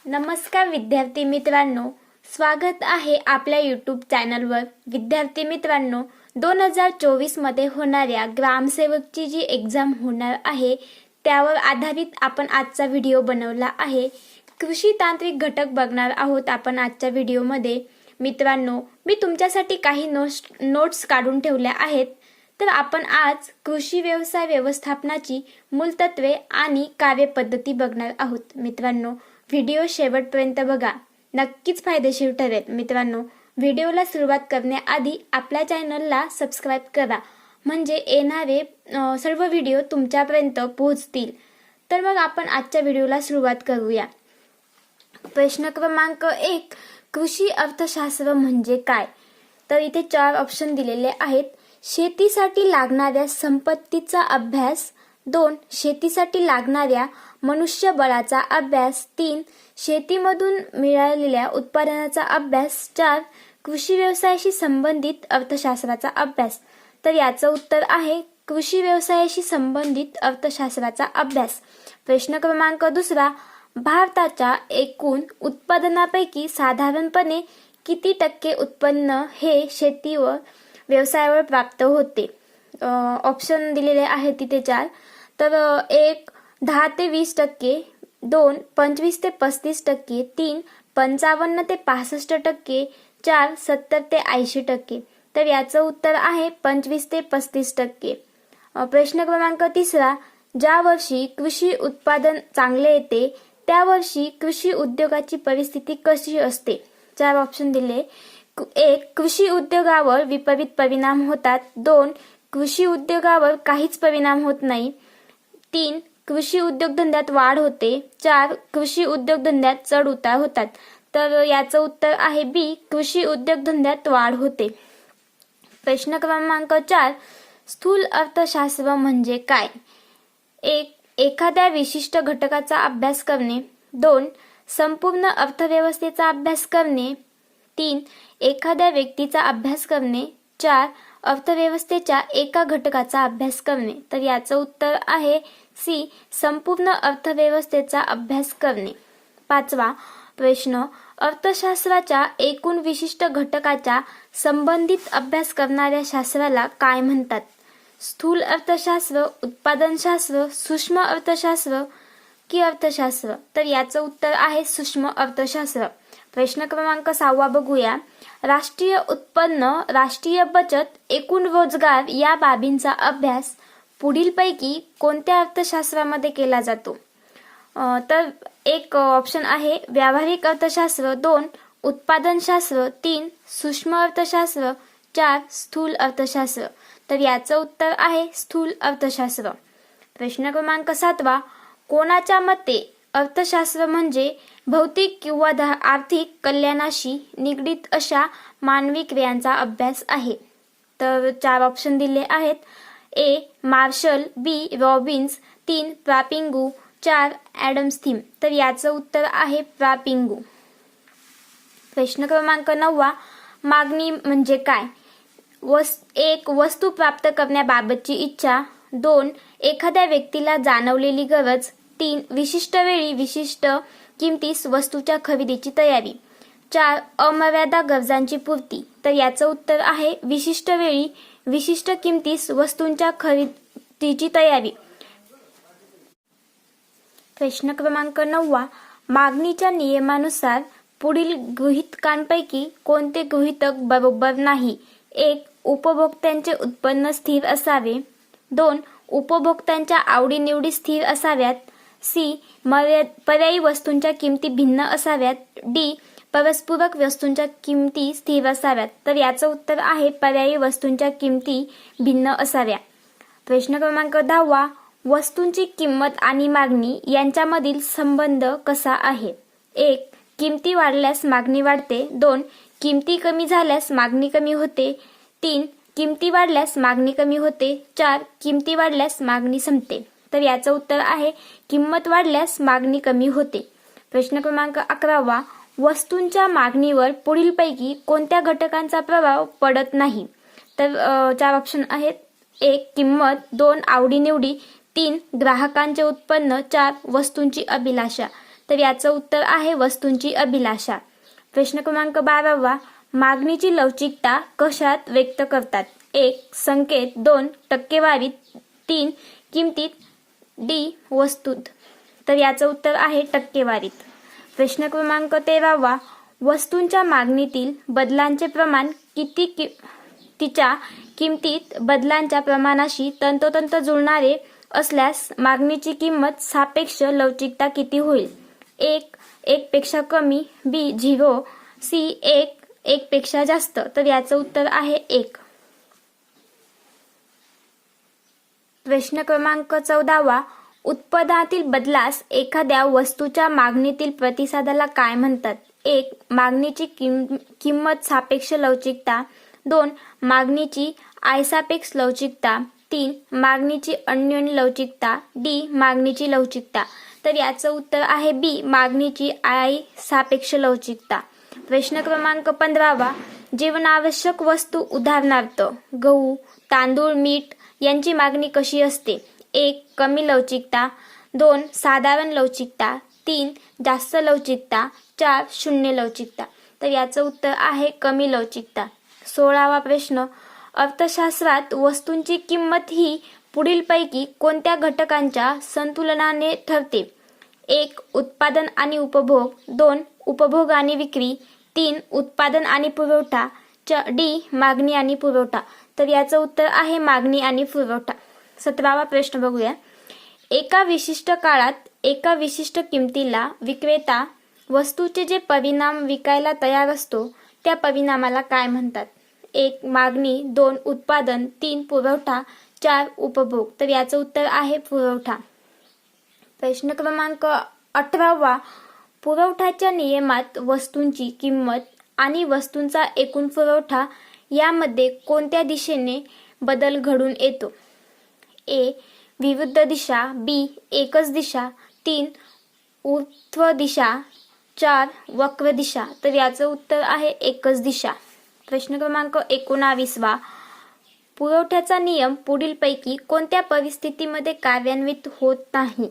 नमस्कार विद्यार्थी मित्रांनो, स्वागत आहे आपल्या यूट्यूब चॅनलवर। विद्यार्थी मित्रांनो, 2024 मध्ये होणाऱ्या ग्रामसेवकची जी एक्झाम होणार आहे त्यावर आधारित आपण आजचा व्हिडिओ बनवला आहे। कृषी तांत्रिक घटक बघणार आहोत आपण आजच्या व्हिडिओमध्ये। मित्रांनो, मी तुमच्यासाठी काही नोट्स काढून ठेवल्या आहेत। तर आपण आज कृषी व्यवसाय व्यवस्थापनाची मूलतत्वे आणि कार्यपद्धती बघणार आहोत। मित्रांनो, व्हिडिओ शेवटपर्यंत बघा, नक्कीच फायदेशीर ठरेल। मित्रांनो, व्हिडिओला सुरुवात करण्याआधी आपल्या चॅनलला सबस्क्राइब करा, म्हणजे येणारे सर्व व्हिडिओ तुमच्यापर्यंत पोहोचतील। तर मग आपण आजच्या व्हिडिओला सुरुवात करूया। प्रश्न क्रमांक 1, कृषी अर्थशास्त्र म्हणजे काय? तर इथे 4 ऑप्शन दिलेले आहेत। शेतीसाठी लागणाऱ्या संपत्तीचा अभ्यास, 2 शेतीसाठी लागणाऱ्या मनुष्यबळाचा अभ्यास, 3 शेतीमधून मिळालेल्या उत्पादनाचा अभ्यास, 4 कृषी व्यवसायाशी संबंधित अर्थशास्त्राचा अभ्यास। तर याचं उत्तर आहे कृषी व्यवसायाशी संबंधित अर्थशास्त्राचा अभ्यास। प्रश्न क्रमांक 2, भारताच्या एकूण उत्पादनापैकी साधारणपणे किती टक्के उत्पन्न हे शेती व व्यवसायावर प्राप्त होते? ऑप्शन दिलेले आहेत तिथे 4। तर 1 10 ते 20%, 2 25 ते 35%, 3 55 ते 65%, 4 70 ते 80%। तर याचं उत्तर आहे 25 ते 35%। प्रश्न क्रमांक 3, ज्या वर्षी कृषी उत्पादन चांगले येते त्या वर्षी कृषी उद्योगाची परिस्थिती कशी असते? 4 ऑप्शन दिले। 1 कृषी उद्योगावर विपरीत परिणाम होतात, 2 कृषी उद्योगावर काहीच परिणाम होत नाही, 3 कृषी उद्योगधंद्यात वाढ होते, 4 कृषी उद्योगधंद्यात चढ उतार होतात। तर याचं उत्तर आहे बी, कृषी उद्योगधंद्यात वाढ होते। प्रश्न क्रमांक 4, स्थूल अर्थशास्त्र म्हणजे काय? 1 एखाद्या विशिष्ट घटकाचा अभ्यास करणे, 2 संपूर्ण अर्थव्यवस्थेचा अभ्यास करणे, 3 एखाद्या व्यक्तीचा अभ्यास करणे, 4 अर्थव्यवस्थेच्या एका घटकाचा अभ्यास करणे। तर याचं उत्तर आहे सी, संपूर्ण अर्थव्यवस्थेचा अभ्यास करणे। 5वा प्रश्न, अर्थशास्त्राच्या एकूण विशिष्ट घटकाच्या संबंधित अभ्यास करणाऱ्या शास्त्राला काय म्हणतात? स्थूल अर्थशास्त्र, उत्पादनशास्त्र, सूक्ष्म अर्थशास्त्र की अर्थशास्त्र? तर याचं उत्तर आहे सूक्ष्म अर्थशास्त्र। प्रश्न क्रमांक 6 बघूया। राष्ट्रीय उत्पन्न, राष्ट्रीय बचत, एकूण रोजगार या बाबींचा अभ्यास पुढीलपैकी कोणत्या अर्थशास्त्रामध्ये केला जातो? तर 1 ऑप्शन आहे व्यावहारिक अर्थशास्त्र, 2 उत्पादनशास्त्र, 3 सूक्ष्म अर्थशास्त्र, 4 स्थूल अर्थशास्त्र। तर याचं उत्तर आहे स्थूल अर्थशास्त्र। प्रश्न क्रमांक 7, कोणाच्या मते अर्थशास्त्र म्हणजे भौतिक किंवा आर्थिक कल्याणाशी निगडित अशा मानवी क्रियांचा अभ्यास आहे? तर 4 ऑप्शन दिले आहेत। ए मार्शल, बी रॉबिन्स, 3 प्रापिंगू, 4 ॲडम्स थीम। तर याचं उत्तर आहे प्रापिंगू। प्रश्न क्रमांक 9, मागणी म्हणजे काय? 1 वस्तू प्राप्त करण्याबाबतची इच्छा, 2 एखाद्या व्यक्तीला जाणवलेली गरज, 3 विशिष्ट वेळी विशिष्ट किमतीस वस्तूच्या खरेदीची तयारी, 4 अमर्यादा गरजांची पूर्ती। तर याचं उत्तर आहे विशिष्ट वेळी विशिष्ट किमतीस वस्तूंच्या खरेदीची तयारी। प्रश्न क्रमांक 9, मागणीच्या नियमानुसार पुढील गृहीतकांपैकी कोणते गृहीतक बरोबर नाही? 1 उपभोक्त्यांचे उत्पन्न स्थिर असावे, 2 उपभोक्त्यांच्या आवडीनिवडी स्थिर असाव्यात, सी पर्यायी वस्तूंच्या किमती भिन्न असाव्यात, डी परस्पूरक वस्तूंच्या किमती स्थिर असाव्यात। तर याचं उत्तर आहे पर्यायी वस्तूंच्या किमती भिन्न असाव्या। प्रश्न क्रमांक 10, वस्तूंची किंमत आणि मागणी यांच्यामधील संबंध कसा आहे? 1 किमती वाढल्यास मागणी वाढते, 2 किमती कमी झाल्यास मागणी कमी होते, 3 किमती वाढल्यास मागणी कमी होते, 4 किमती वाढल्यास मागणी संपते। तर याचं उत्तर आहे किंमत वाढल्यास मागणी कमी होते। प्रश्न क्रमांक 11, वस्तूंच्या मागणीवर पुढीलपैकी कोणत्या घटकांचा प्रभाव पडत नाही? तर 4 ऑप्शन आहेत। 1 किंमत, 2 आवडीनिवडी, 3 ग्राहकांचे उत्पन्न, 4 वस्तूंची अभिलाषा। तर याचं उत्तर आहे वस्तूंची अभिलाषा. प्रश्न क्रमांक 12, मागणीची लवचिकता कशात व्यक्त करतात? 1. संख्येत, 2. टक्केवारीत, 3. किमतीत, डी. वस्तूत. तर याचं उत्तर आहे टक्केवारीत. प्रश्न क्रमांक 13, वस्तूंच्या मागणीतील बदलांचे प्रमाण तिच्या किमतीत बदलांच्या प्रमाणाशी तंतोतंत जुळणारे असल्यास मागणीची किंमत सापेक्ष लवचिकता किती होईल? 1. 1 पेक्षा कमी, बी. 0, सी. 1 पेक्षा जास्त. तर याचं उत्तर आहे 1. प्रश्न क्रमांक 14, उत्पादनातील बदलास एखाद्या वस्तूच्या मागणीतील प्रतिसादाला काय म्हणतात? 1. मागणीची किंमत सापेक्ष लवचिकता, 2. मागणीची आयसापेक्ष लवचिकता, 3. मागणीची अन्योन्य लवचिकता, डी. मागणीची लवचिकता. तर याचं उत्तर आहे बी. मागणीची सापेक्ष लवचिकता. प्रश्न क्रमांक 15, जीवनावश्यक वस्तू उदाहरणार्थ गहू, तांदूळ, मीठ यांची मागणी कशी असते? 1. कमी लवचिकता, 2. साधारण लवचिकता, 3. जास्त लवचिकता, 4. शून्य लवचिकता. तर याचं उत्तर आहे कमी लवचिकता. 16वा प्रश्न, अर्थशास्त्रात वस्तूंची किंमत ही पुढीलपैकी कोणत्या घटकांच्या संतुलनाने ठरते? 1. उत्पादन आणि उपभोग, 2. उपभोग आणि विक्री, 3. उत्पादन आणि पुरवठा, डी. मागणी आणि पुरवठा. तर याचं उत्तर आहे मागणी आणि पुरवठा. 17वा प्रश्न बघूया. एका विशिष्ट काळात एका विशिष्ट किमतीला विक्रेता वस्तूचे जे परिणाम विकायला तयार असतो त्या परिणामाला काय म्हणतात? 1. मागणी, 2. उत्पादन, 3. पुरवठा, 4. उपभोग. तर याचं उत्तर आहे पुरवठा. प्रश्न क्रमांक 18, पुरवठ्याच्या नियमात वस्तूंची किंमत आणि वस्तूंचा एकूण पुरवठा यामध्ये कोणत्या दिशेने बदल घडून येतो? ए. विरुद्ध दिशा, बी. एकच दिशा, 3. ऊर्ध्व दिशा, 4. वक्र दिशा. तर याचं उत्तर आहे एकच दिशा. प्रश्न क्रमांक 19, पुरवठ्याचा नियम पुढीलपैकी कोणत्या परिस्थितीमध्ये कार्यान्वित होत नाही?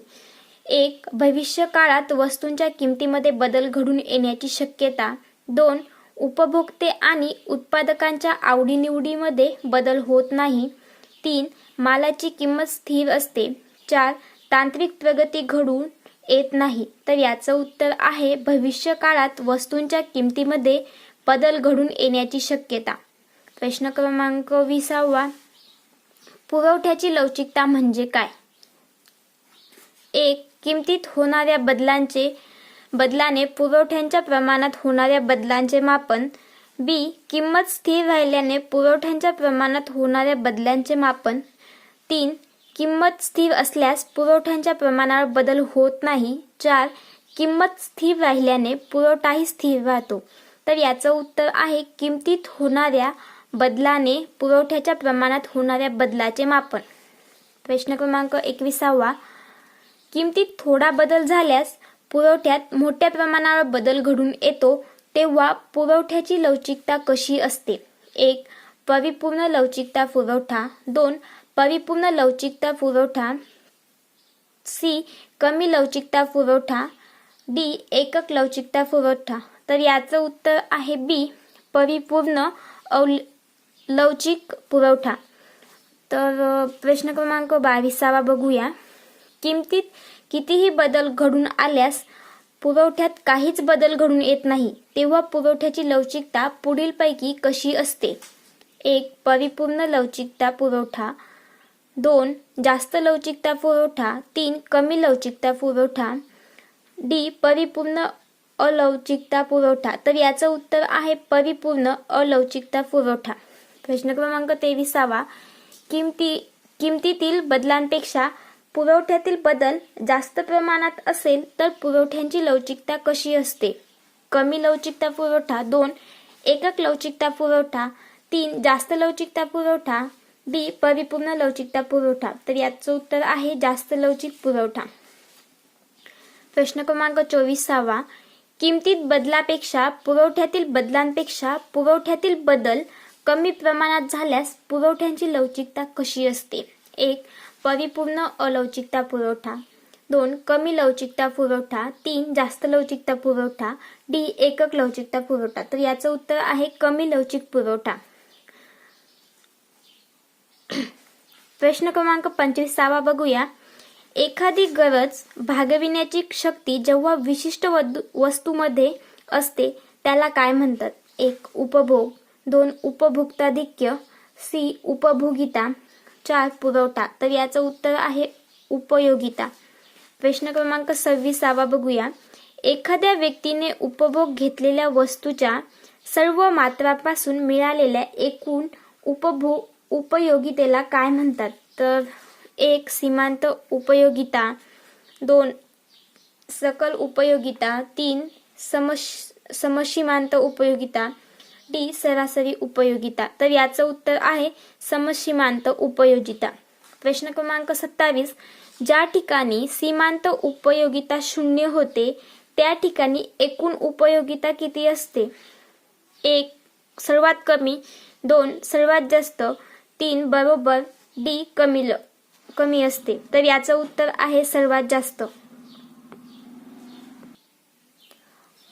1. भविष्य काळात वस्तूंच्या किमतीमध्ये बदल घडून येण्याची शक्यता, 2. उपभोक्ते आणि उत्पादकांच्या आवडीनिवडीमध्ये बदल होत नाही, 3. मालाची किंमत स्थिर असते, 4. तांत्रिक प्रगती घडून येत नाही. तर याचं उत्तर आहे भविष्य काळात वस्तूंच्या किमतीमध्ये बदल घडून येण्याची शक्यता. प्रश्न क्रमांक 20, पुरवठ्याची लवचिकता म्हणजे काय? 1. किमतीत होणाऱ्या बदलाने पुरवठ्यांच्या प्रमाणात होणाऱ्या बदलांचे मापन, बी. किंमत स्थिर राहिल्याने पुरवठ्यांच्या प्रमाणात होणाऱ्या बदलांचे मापन, 3. किंमत स्थिर असल्यास पुरवठ्यांच्या प्रमाणावर बदल होत नाही, 4. किंमत स्थिर राहिल्याने पुरवठाही स्थिर राहतो. तर याचं उत्तर आहे किमतीत होणाऱ्या बदलाने पुरवठ्याच्या प्रमाणात होणाऱ्या बदलाचे मापन. प्रश्न क्रमांक 21, किमतीत थोडा बदल झाल्यास पुरवठ्यात मोठ्या प्रमाणावर बदल घडून येतो तेव्हा पुरवठ्याची लवचिकता कशी असते? 1. परिपूर्ण लवचिकता पुरवठा, 2. परिपूर्ण लवचिकता पुरवठा, सी. कमी लवचिकता पुरवठा, डी. एकक लवचिकता पुरवठा. तर याचं उत्तर आहे बी. परिपूर्ण लवचिक पुरवठा. तर प्रश्न क्रमांक 22 बघूया. किमतीत कितीही बदल घडून आल्यास पुरवठ्यात काहीच बदल घडून येत नाही तेव्हा पुरवठ्याची लवचिकता पुढीलपैकी कशी असते? 1. परिपूर्ण लवचिकता पुरवठा, 2. जास्त लवचिकता पुरवठा, 3. कमी लवचिकता पुरवठा, डी. परिपूर्ण अलवचिकता पुरवठा. तर याचं उत्तर आहे परिपूर्ण अलवचिकता पुरवठा. प्रश्न क्रमांक 23, किमतीतील बदलांपेक्षा पुरवठ्यातील बदल जास्त प्रमाणात असेल तर पुरवठ्यांची लवचिकता कशी असते? कमी लवचिकता पुरवठा, 2. एकक लवचिकता पुरवठा, 3. जास्त लवचिकता पुरवठा, डी. परिपूर्ण लवचिकता पुरवठा. तर याचं उत्तर आहे जास्त लवचिक पुरवठा. प्रश्न क्रमांक 24, किमतीत बदलापेक्षा पुरवठ्यातील बदलांपेक्षा पुरवठ्यातील बदल कमी प्रमाणात झाल्यास पुरवठ्यांची लवचिकता कशी असते? 1. परिपूर्ण अलवचिकता पुरवठा, 2 कमी लवचिकता पुरवठा, 3 जास्त लवचिकता पुरवठा, डी एकक लवचिकता पुरवठा. तर याचं उत्तर आहे कमी लवचिक पुरवठा. प्रश्न क्रमांक 25 बघूया. एखादी गरज भागविण्याची शक्ती जेव्हा विशिष्ट वस्तूमध्ये असते त्याला काय म्हणतात? 1 उपभोग, 2 उपभोक्ताधिक्य, सी उपभोगिता, 4 पुरवठा. तर याचं उत्तर आहे उपयोगिता. प्रश्न क्रमांक 26 बघूया. एखाद्या व्यक्तीने उपभोग घेतलेल्या वस्तूच्या सर्व मात्रापासून मिळालेल्या एकूण उपयोगितेला काय म्हणतात? तर 1 सीमांत उपयोगिता, 2 सकल उपयोगिता, 3 समसीमांत उपयोगिता, डी सरासरी उपयोगिता. तर याचं उत्तर आहे समसीमांत उपयोगिता. प्रश्न क्रमांक 27. ज्या ठिकाणी सीमांत उपयोगिता 0 होते त्या ठिकाणी एकूण उपयोगिता किती असते? 1 सर्वात कमी, 2 सर्वात जास्त, 3 बरोबर, डी कमी असते. तर याचं उत्तर आहे सर्वात जास्त.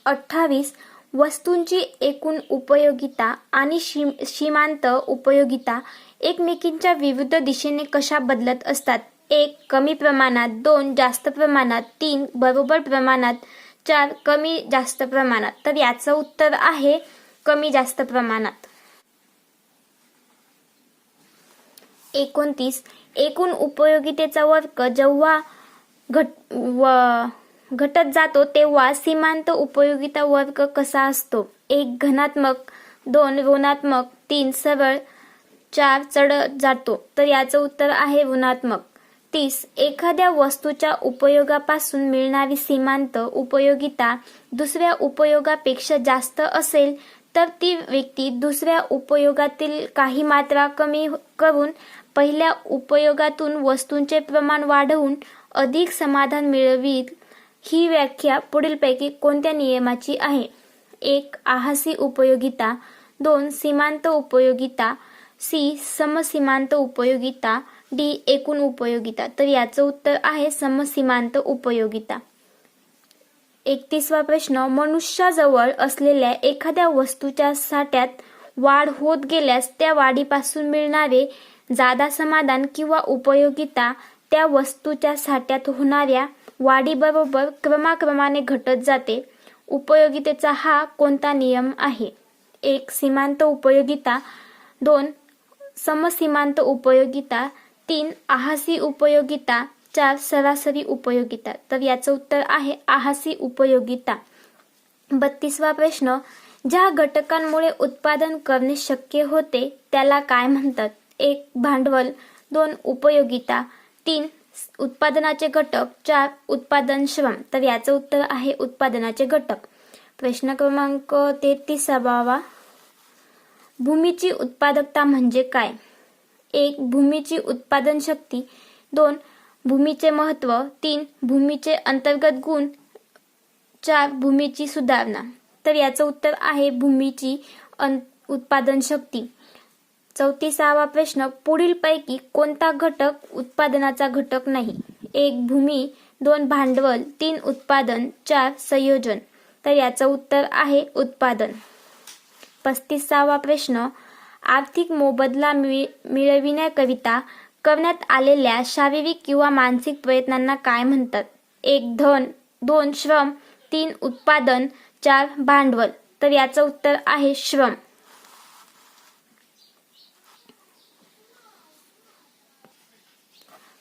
28. वस्तूंची एकूण उपयोगिता आणि सीमांत उपयोगिता एकमेकींच्या विरुद्ध दिशेने कशा बदलत असतात? 1 कमी प्रमाणात, 2 जास्त प्रमाणात, 3 बरोबर प्रमाणात, 4 कमी जास्त प्रमाणात. तर याचं उत्तर आहे कमी जास्त प्रमाणात. 29. एकूण उपयोगितेचा वर्ग जेव्हा घटत जातो तेव्हा सीमांत उपयोगिता वर्ग कसा असतो? 1 धनात्मक, 2 ऋणात्मक, 3 सरळ, 4 चढत जातो. तर याचं उत्तर आहे ऋणात्मक. 30. एखाद्या वस्तूच्या उपयोगापासून मिळणारी सीमांत उपयोगिता दुसऱ्या उपयोगापेक्षा जास्त असेल तर ती व्यक्ती दुसऱ्या उपयोगातील काही मात्रा कमी करून पहिल्या उपयोगातून वस्तूंचे प्रमाण वाढवून अधिक समाधान मिळवील. ही व्याख्या पुढीलपैकी कोणत्या नियमाची आहे? 1 आभासी उपयोगिता, 2 सीमांत उपयोगिता, सी समसीमांत उपयोगिता, डी एकूण उपयोगिता. तर याचं उत्तर आहे समसीमांत उपयोगिता. 31 प्रश्न. मनुष्याजवळ असलेल्या एखाद्या वस्तूच्या साठ्यात वाढ होत गेल्यास त्या वाढीपासून मिळणारे जादा समाधान किंवा उपयोगिता त्या वस्तूच्या साठ्यात होणाऱ्या वाढीबरोबर क्रमाक्रमाने घटत जाते. उपयोगितेचा हा कोणता नियम आहे? 1 सीमांत उपयोगिता, 2 समसीमांत उपयोगिता, 3 आभासी उपयोगिता, 4 सरासरी उपयोगिता. तर याचं उत्तर आहे आभासी उपयोगिता. 32 प्रश्न. ज्या घटकांमुळे उत्पादन करणे शक्य होते त्याला काय म्हणतात? 1 भांडवल, 2 उपयोगिता, 3 उत्पादनाचे घटक, 4 उत्पादन श्रम. तर याचं उत्तर आहे उत्पादनाचे घटक. प्रश्न क्रमांक 33 भूमीची उत्पादकता म्हणजे काय? 1 भूमीची उत्पादन शक्ती, 2 भूमीचे महत्त्व, 3 भूमीचे अंतर्गत गुण, 4 भूमीची सुधारणा. तर याचं उत्तर आहे भूमीची उत्पादन शक्ती. 34 प्रश्न. पुढीलपैकी कोणता घटक उत्पादनाचा घटक नाही? 1 भूमी, 2 भांडवल, 3 उत्पादन, 4 संयोजन. तर याचं उत्तर आहे उत्पादन. 35 प्रश्न. आर्थिक मोबदला मिळविण्याकरिता करण्यात आलेल्या शारीरिक किंवा मानसिक प्रयत्नांना काय म्हणतात? 1 धन, 2 श्रम, 3 उत्पादन, 4 भांडवल. तर याचं उत्तर आहे श्रम.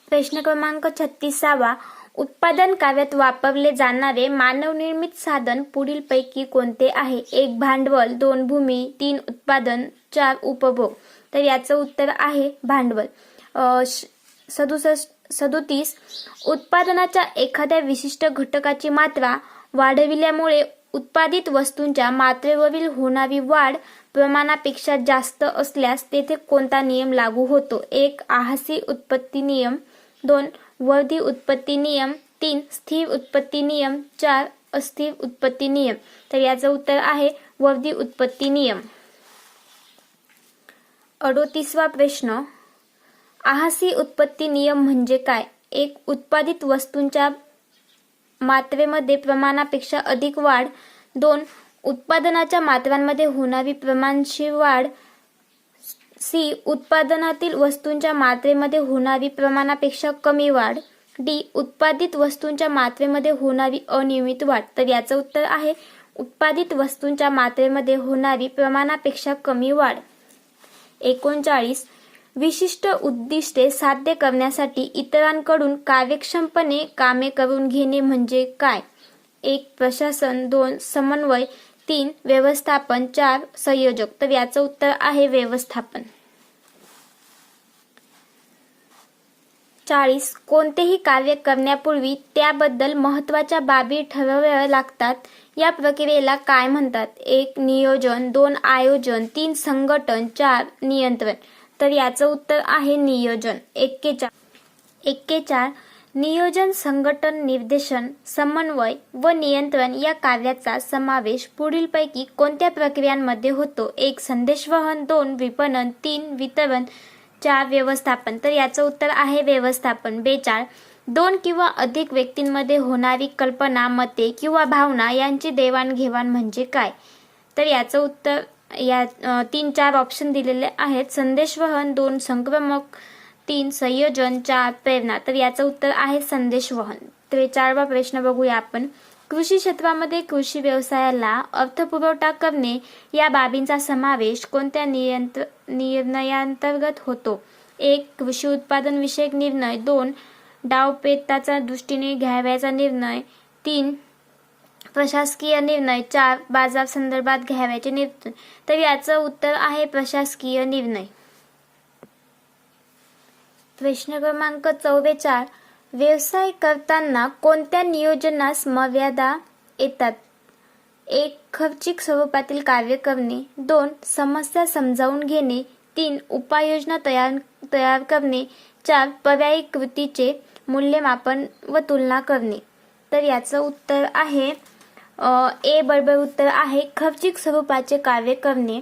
प्रश्न क्रमांक 36. उत्पादन कार्यात वापरले जाणारे मानवनिर्मित साधन पुढीलपैकी कोणते आहे? 1 भांडवल, 2 भूमी, 3 उत्पादन, 4 उपभोग. तर याचं उत्तर आहे भांडवल. 37. उत्पादनाच्या एखाद्या विशिष्ट घटकाची मात्रा वाढविल्यामुळे उत्पादित वस्तूंच्या मात्रेवरील होणारी वाढ प्रमाणापेक्षा जास्त असल्यास तेथे कोणता नियम लागू होतो? 1 आभासी उत्पत्ती नियम, 2 वर्धी उत्पत्ती नियम, 3 स्थिर उत्पत्ती नियम, 4 अस्थिर उत्पत्ती नियम. तर याचं उत्तर आहे वर्धी उत्पत्ती नियम. 38 प्रश्न. आभासी उत्पत्ती नियम म्हणजे काय? 1 उत्पादित वस्तूंच्या मात्रेमध्ये प्रमाणापेक्षा अधिक वाढ. 2. उत्पादनाच्या मात्रांमध्ये होणारी प्रमाणशीर वाढ. सी. उत्पादनातील वस्तूंच्या मात्रेमध्ये होणारी प्रमाणापेक्षा कमी वाढ. डी. उत्पादित वस्तूंच्या मात्रेमध्ये होणारी अनियमित वाढ. तर याचं उत्तर आहे उत्पादित वस्तूंच्या मात्रेमध्ये होणारी प्रमाणापेक्षा कमी वाढ. 39. विशिष्ट उद्दिष्टे साध्य करण्यासाठी इतरांकडून कार्यक्षमपणे कामे करून घेणे म्हणजे काय? 1. प्रशासन. 2. समन्वय. 3. व्यवस्थापन. 4. संयोजक. तर याचं उत्तर आहे व्यवस्थापन. 40. कोणतेही कार्य करण्यापूर्वी त्याबद्दल महत्त्वाच्या बाबी ठरवाव्या लागतात. या प्रक्रियेला काय म्हणतात? 1. नियोजन. 2. आयोजन. 3. संघटन. 4. नियंत्रण. तर याचं उत्तर आहे नियोजन. 41. नियोजन, संघटन, निर्देशन, समन्वय व नियंत्रण या कार्याचा समावेश पुढीलपैकी कोणत्या प्रक्रियांमध्ये होतो? 1. संदेशवहन. 2. विपणन. 3. वितरण. 4. व्यवस्थापन. तर याचं उत्तर आहे व्यवस्थापन. 42. 2 किंवा अधिक व्यक्तींमध्ये होणारी कल्पना, मते किंवा भावना यांची देवाणघेवाण म्हणजे काय? तर याचं उत्तर या 3-4 ऑप्शन दिलेले आहेत. संदेशवहन. 2. संक्रमक. 3. संयोजन. 4. प्रेरणा. तर याचं उत्तर आहे संदेशवहन. 43वा प्रश्न बघूया आपण. कृषी क्षेत्रामध्ये कृषी व्यवसायाला अर्थपुरवठा करणे या बाबींचा समावेश कोणत्या निर्णयाअंतर्गत होतो? 1. कृषी उत्पादन विषयक निर्णय. 2. डावपेचाच्या दृष्टीने घ्यावयाचा निर्णय. 3. प्रशासकीय निर्णय. 4. बाजार संदर्भात घ्यावयाचे निर्णय. तर याचं उत्तर आहे प्रशासकीय निर्णय. प्रश्न क्रमांक 44. व्यवसाय करताना कोणत्या नियोजनास मर्यादा येतात? 1. खर्चिक स्वरूपातील कार्य करणे. 2. समस्या समजावून घेणे. 3. उपाययोजना तयार करणे. 4. पर्यायी कृतीचे मूल्यमापन व तुलना करणे. तर याचं उत्तर आहे ए बरोबर उत्तर आहे खर्चिक स्वरूपाचे कार्य करणे.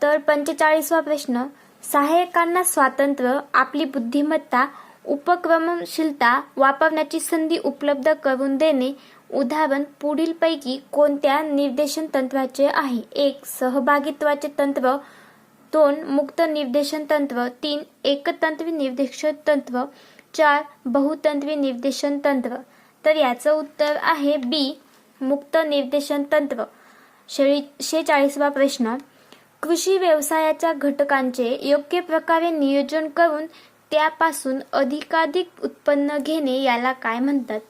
तर 45वा प्रश्न. सहाय्यकांना स्वातंत्र्य, आपली बुद्धिमत्ता, उपक्रमशीलता वापरण्याची संधी उपलब्ध करून देणे. उदाहरण पुढीलपैकी कोणत्या निर्देशन तंत्राचे आहे? 1. सहभागित्वाचे तंत्र. 2. मुक्त निर्देशन तंत्र. 3. एकतंत्री निर्देशन तंत्र. 4. बहुतंत्री निर्देशन तंत्र. तर याचं उत्तर आहे बी. मुक्त निर्देशन तंत्र. 46वा प्रश्न. कृषी व्यवसायाच्या घटकांचे योग्य प्रकारे नियोजन करून त्यापासून अधिकाधिक उत्पन्न घेणे याला काय म्हणतात?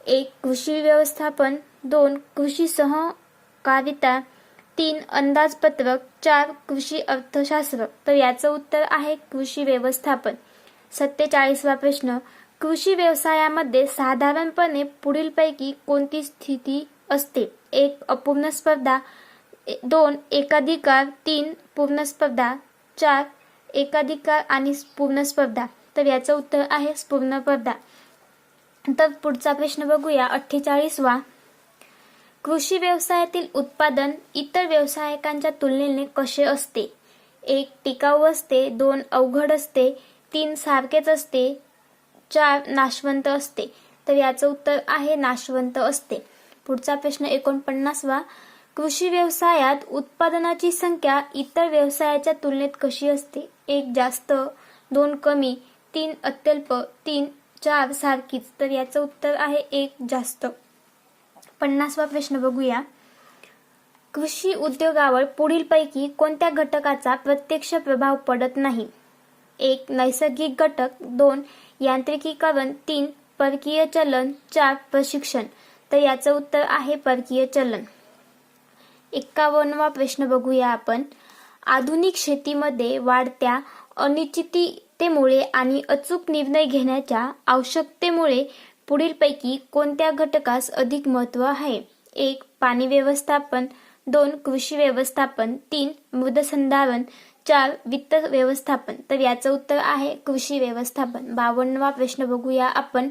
1. कृषी व्यवस्थापन. 2. कृषी सहकारिता. 3. अंदाजपत्रक. 4. कृषी अर्थशास्त्र. तर याचं उत्तर आहे कृषी व्यवस्थापन. 47वा प्रश्न. कृषी व्यवसायामध्ये साधारणपणे पुढीलपैकी कोणती स्थिती असते? 1. अपूर्ण स्पर्धा. 2. एकाधिकार. 3. पूर्ण स्पर्धा. 4. एकाधिकार आणि पूर्ण स्पर्धा. तर याचं उत्तर आहे पूर्ण स्पर्धा. तर पुढचा प्रश्न बघूया 48वा. कृषी व्यवसायातील उत्पादन इतर व्यवसायिकांच्या तुलनेने कसे असते? 1. टिकाऊ असते. 2. अवघड असते. 3. सारखेच असते. 4. नाशवंत असते. तर याचं उत्तर आहे नाशवंत असते. पुढचा प्रश्न 49वा. कृषी व्यवसायात उत्पादनाची संख्या इतर व्यवसायाच्या तुलनेत कशी असते? 1. जास्त. 2. कमी. 3. अत्यल्प. 3. 4. सारखीच. तर याचं उत्तर आहे 1. जास्त. 50वा प्रश्न बघूया. कृषी उद्योगावर पुढीलपैकी कोणत्या घटकाचा प्रत्यक्ष प्रभाव पडत नाही? 1. नैसर्गिक घटक. 2. यांत्रिकीकरण. 3. परकीय चलन. 4. प्रशिक्षण. तर याचं उत्तर आहे परकीय चलन. 51वा प्रश्न बघूया आपण. आधुनिक शेतीमध्ये वाढत्या अनिश्चिततेमुळे आणि अचूक निर्णय घेण्याच्या आवश्यकतेमुळे पुढीलपैकी कोणत्या घटकास अधिक महत्त्व आहे? 1. पाणी व्यवस्थापन. 2. कृषी व्यवस्थापन. 3. मृदसंधारण. 4. वित्त व्यवस्थापन. तर याचं उत्तर आहे कृषी व्यवस्थापन. 52वा प्रश्न बघूया आपण.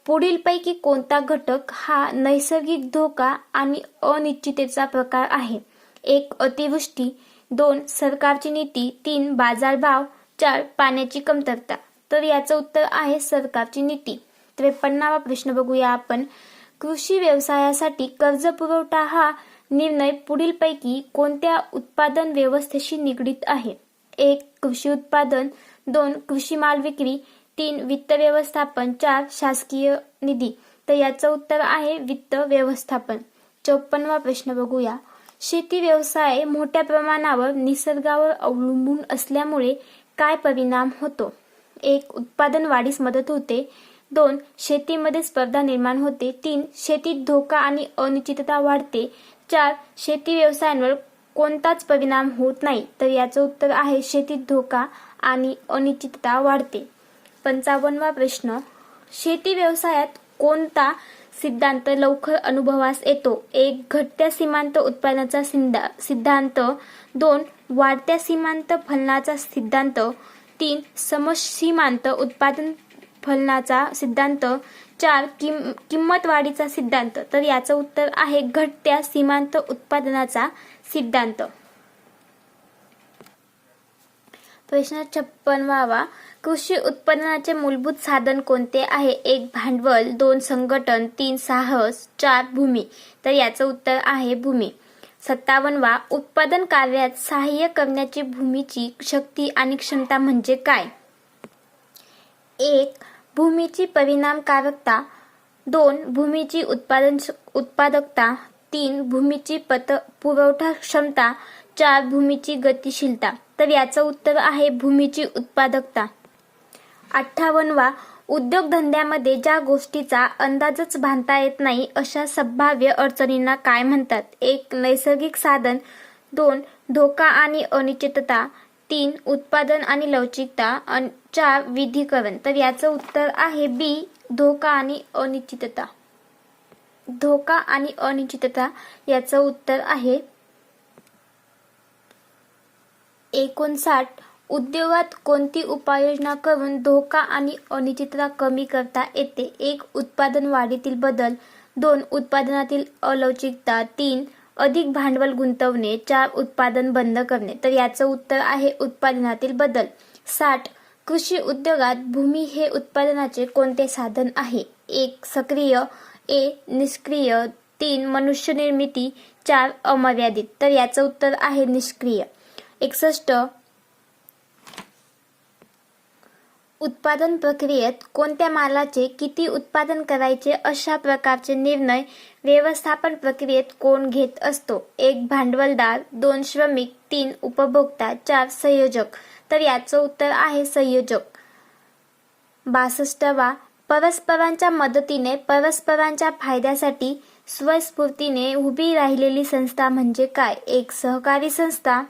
पुढीलपैकी कोणता घटक हा नैसर्गिक धोका आणि अनिश्चिततेचा प्रकार आहे? 1. अतिवृष्टी. 2. सरकारची नीती. 3. बाजारभाव. 4. पाण्याची कमतरता. तर याचं उत्तर आहे सरकारची नीती. 53वा प्रश्न बघूया आपण. कृषी व्यवसायासाठी कर्ज पुरवठा हा निर्णय पुढीलपैकी कोणत्या उत्पादन व्यवस्थेशी निगडीत आहे? 1. कृषी उत्पादन, 2. कृषी माल विक्री, 3. वित्त व्यवस्थापन, 4. शासकीय निधी. तर याचं उत्तर आहे वित्त व्यवस्थापन. 54वा प्रश्न बघूया. शेती व्यवसाय मोठ्या प्रमाणावर निसर्गावर अवलंबून असल्यामुळे काय परिणाम होतो? 1. उत्पादन वाढीस मदत होते, 2. शेतीमध्ये स्पर्धा निर्माण होते, 3. शेतीत धोका आणि अनिश्चितता वाढते, 4. शेती व्यवसायांवर कोणताच परिणाम होत नाही. तर याचं उत्तर आहे शेतीत धोका आणि अनिश्चितता वाढते. 55वा प्रश्न. शेती व्यवसायात कोणता सिद्धांत लवकर अनुभवास येतो? 1. घटत्या सीमांत उत्पादनाचा सिद्धांत, 2. वाढत्या सीमांत फलनाचा सिद्धांत, 3. समसीमांत उत्पादन फलनाचा सिद्धांत, 4. किंमत वाढीचा सिद्धांत. तर याचं उत्तर आहे घटत्या सीमांत उत्पादनाचा सिद्धांत. प्रश्न 56वा. कृषी उत्पादनाचे मूलभूत साधन कोणते आहे? 1. भांडवल, 2. संघटन, 3. साहस, 4. भूमी. तर याचं उत्तर आहे भूमी. 57वा. उत्पादन कार्यात सहाय्य करण्याची भूमीची शक्ती आणि क्षमता म्हणजे काय? 1. भूमीची परिणामकारकता, 2. भूमीची उत्पादकता, 3. भूमीची पुरवठा क्षमता, 4. भूमीची गतिशीलता. तर याचं उत्तर आहे भूमीची उत्पादकता. 58वा. उद्योगधंद्यामध्ये ज्या गोष्टीचा अंदाजच बांधता येत नाही अशा संभाव्य अडचणींना काय म्हणतात? 1. नैसर्गिक साधन, 2. धोका आणि अनिश्चितता, 3. उत्पादन आणि लवचिकता, 4. विधिकरण. तर याचं उत्तर आहे बी. धोका आणि अनिश्चितता. धोका आणि अनिश्चितता याचं उत्तर आहे. 59. उद्योगात कोणती उपाययोजना करून धोका आणि अनिश्चितता कमी करता येते? 1. उत्पादन वाढीतील बदल, 2. उत्पादनातील अलवचिकता, 3. अधिक भांडवल गुंतवणे, 4. उत्पादन बंद करणे. तर याचं उत्तर आहे उत्पादनातील बदल. 60. कृषी उद्योगात भूमी हे उत्पादनाचे कोणते साधन आहे? 1. सक्रिय, 2. निष्क्रिय, 3. मनुष्य निर्मिती, 4. अमर्यादित. तर याचं उत्तर आहे निष्क्रिय. 61. उत्पादन प्रक्रियेत कोणत्या मालाचे किती उत्पादन करायचे अशा प्रकारचे निर्णय व्यवस्थापन प्रक्रियेत कोण घेत असतो? 1. भांडवलदार, 2. श्रमिक, 3. उपभोक्ता, 4. संयोजक. तर याचं उत्तर आहे संयोजक. 62. परस्परांच्या मदतीने परस्परांच्या फायद्यासाठी स्वयंस्फूर्तीने उभी राहिलेली संस्था म्हणजे काय? 1. सहकारी संस्था,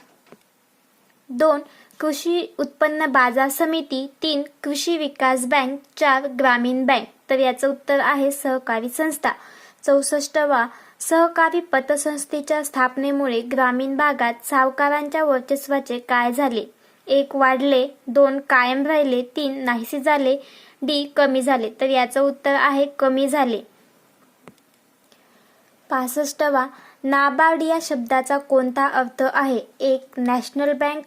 2. कृषी उत्पन्न बाजार समिती, 3. कृषी विकास बँक, 4. ग्रामीण बँक. तर याचं उत्तर आहे सहकारी संस्था. 64. सहकारी पतसंस्थेच्या स्थापनेमुळे ग्रामीण भागात सावकारांच्या वर्चस्वाचे काय झाले? 1. वाढले, 2. कायम राहिले, 3. नाहीसे झाले, डी. कमी झाले. तर याचं उत्तर आहे कमी झाले. 65. नाबार्ड या शब्दाचा कोणता अर्थ आहे? 1. National bank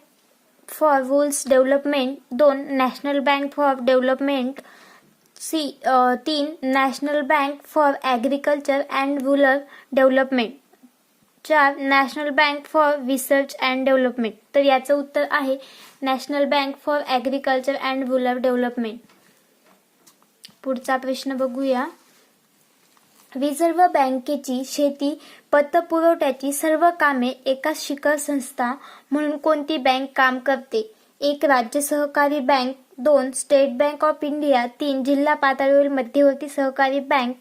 for rural development, 2. National bank for development, 3. National bank for agriculture and rural development, 4. National bank for research and development. तर याचं उत्तर आहे national bank for agriculture and rural development. पुढचा प्रश्न बघूया. रिझर्व्ह बँकेची शेती पतपुरवठ्याची सर्व कामे एका शिखर संस्था म्हणून कोणती बँक काम करते? 1. राज्य सहकारी bank, 2. State bank of India, 3. जिल्हा पातळीवरील मध्यवर्ती सहकारी बँक,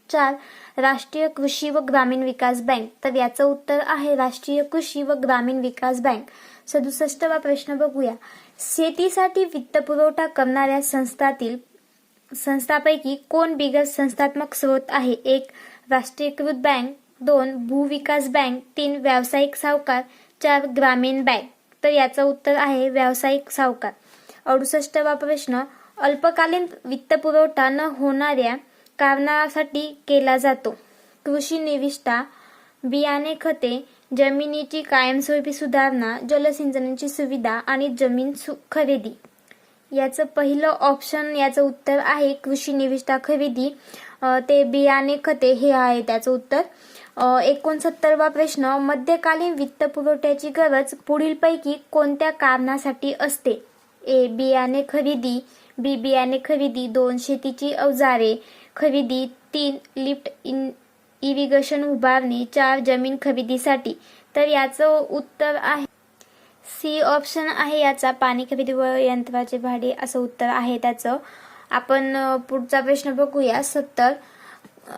4. राष्ट्रीय कृषी व ग्रामीण विकास बँक. तर याचं उत्तर आहे राष्ट्रीय कृषी व ग्रामीण विकास बँक. 67वा प्रश्न बघूया. शेतीसाठी वित्तपुरवठा करणाऱ्या संस्थांपैकी कोण बिगर संस्थात्मक स्रोत आहे? 1. राष्ट्रीयकृत बँक, 2. भूविकास बँक, 3. व्यावसायिक सावकार, 4. ग्रामीण बँक. तर याचं उत्तर आहे व्यावसायिक सावकार. 68वा प्रश्न. अल्पकालीन वित्तपुरवठा न होणाऱ्या कारणासाठी केला जातो? कृषी निविष्ठा, बियाणे खते, जमिनीची कायमस्वरूपी सुधारणा, जलसिंचनाची सुविधा आणि जमीन खरेदी. याचं पहिलं ऑप्शन याचं उत्तर आहे कृषी निविष्ठा खरेदी. ते बियाणे खते हे आहे त्याचं उत्तर. 69वा प्रश्न, मध्यकालीन वित्तपुरवठ्याची गरज पुढीलपैकी कोणत्या कारणासाठी असते? ए. बियाणे खरेदी, बी. बियाणे खरेदी, 2. शेतीची अवजारे खरेदी, 3. लिफ्ट इरिगेशन उभारणी, 4. जमीन खरेदीसाठी. तर याचं उत्तर आहे सी ऑप्शन आहे याचा, पाणी खरेदी व यंत्राचे भाडे असं उत्तर आहे त्याचं. आपण पुढचा प्रश्न बघूया. 70,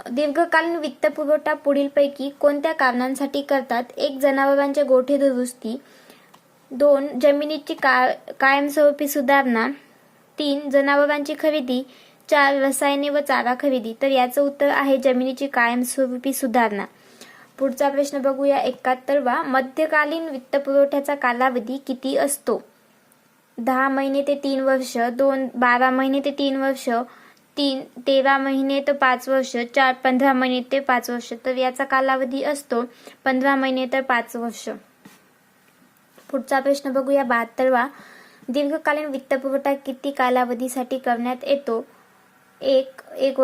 दीर्घकालीन वित्तपुरवठा पुढीलपैकी कोणत्या कारणांसाठी करतात? 1. जनावरांचे गोठे दुरुस्ती, 2. जमिनीची कायमस्वरूपी सुधारणा, 3. जनावरांची खरेदी, 4. रसायने व चारा खरेदी. तर याचं उत्तर आहे जमिनीची कायमस्वरूपी सुधारणा. पुढचा प्रश्न बघूया. 71वा, मध्यकालीन वित्तपुरवठ्याचा कालावधी किती असतो? 10 महिने ते 3 वर्ष, 2. 12 महिने ते 3 वर्ष, 3. 13 महिने ते 5 वर्ष, 4. 15 महिने ते 5 वर्ष. तर याचा कालावधी असतो 15 महिने तर 5 वर्ष. पुढचा प्रश्न बघूया. 72वा, दीर्घकालीन वित्तपुरवठा किती कालावधीसाठी करण्यात येतो? 1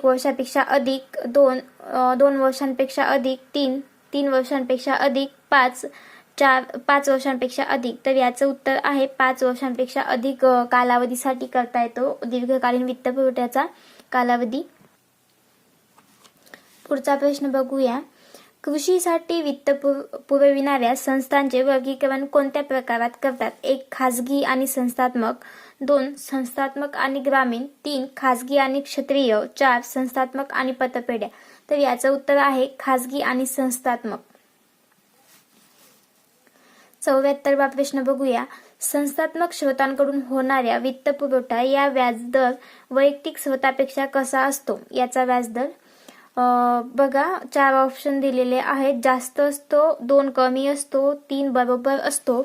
वर्षापेक्षा अधिक, 2 वर्षांपेक्षा अधिक, 3 वर्षांपेक्षा अधिक, 5 वर्षांपेक्षा अधिक. तर याचं उत्तर आहे 5 वर्षांपेक्षा अधिक कालावधीसाठी करता येतो दीर्घकालीन वित्तपुरवठ्याचा कालावधी. पुढचा प्रश्न बघूया. कृषीसाठी वित्त पुरविणाऱ्या संस्थांचे वर्गीकरण कोणत्या प्रकारात करतात? 1. खाजगी आणि संस्थात्मक, 2. संस्थात्मक आणि ग्रामीण, 3. खाजगी आणि क्षेत्रीय, 4. संस्थात्मक आणि पतपेढ्या. तर याचं उत्तर आहे खाजगी आणि संस्थात्मक. 74वा प्रश्न बघूया. संस्थात्मक स्रोतांकडून होणाऱ्या वित्तपुरवठा या व्याजदर वैयक्तिक स्रोतापेक्षा कसा असतो? याचा व्याजदर बघा 4 ऑप्शन दिलेले आहेत. जास्त असतो, 2 कमी असतो, 3 बरोबर असतो,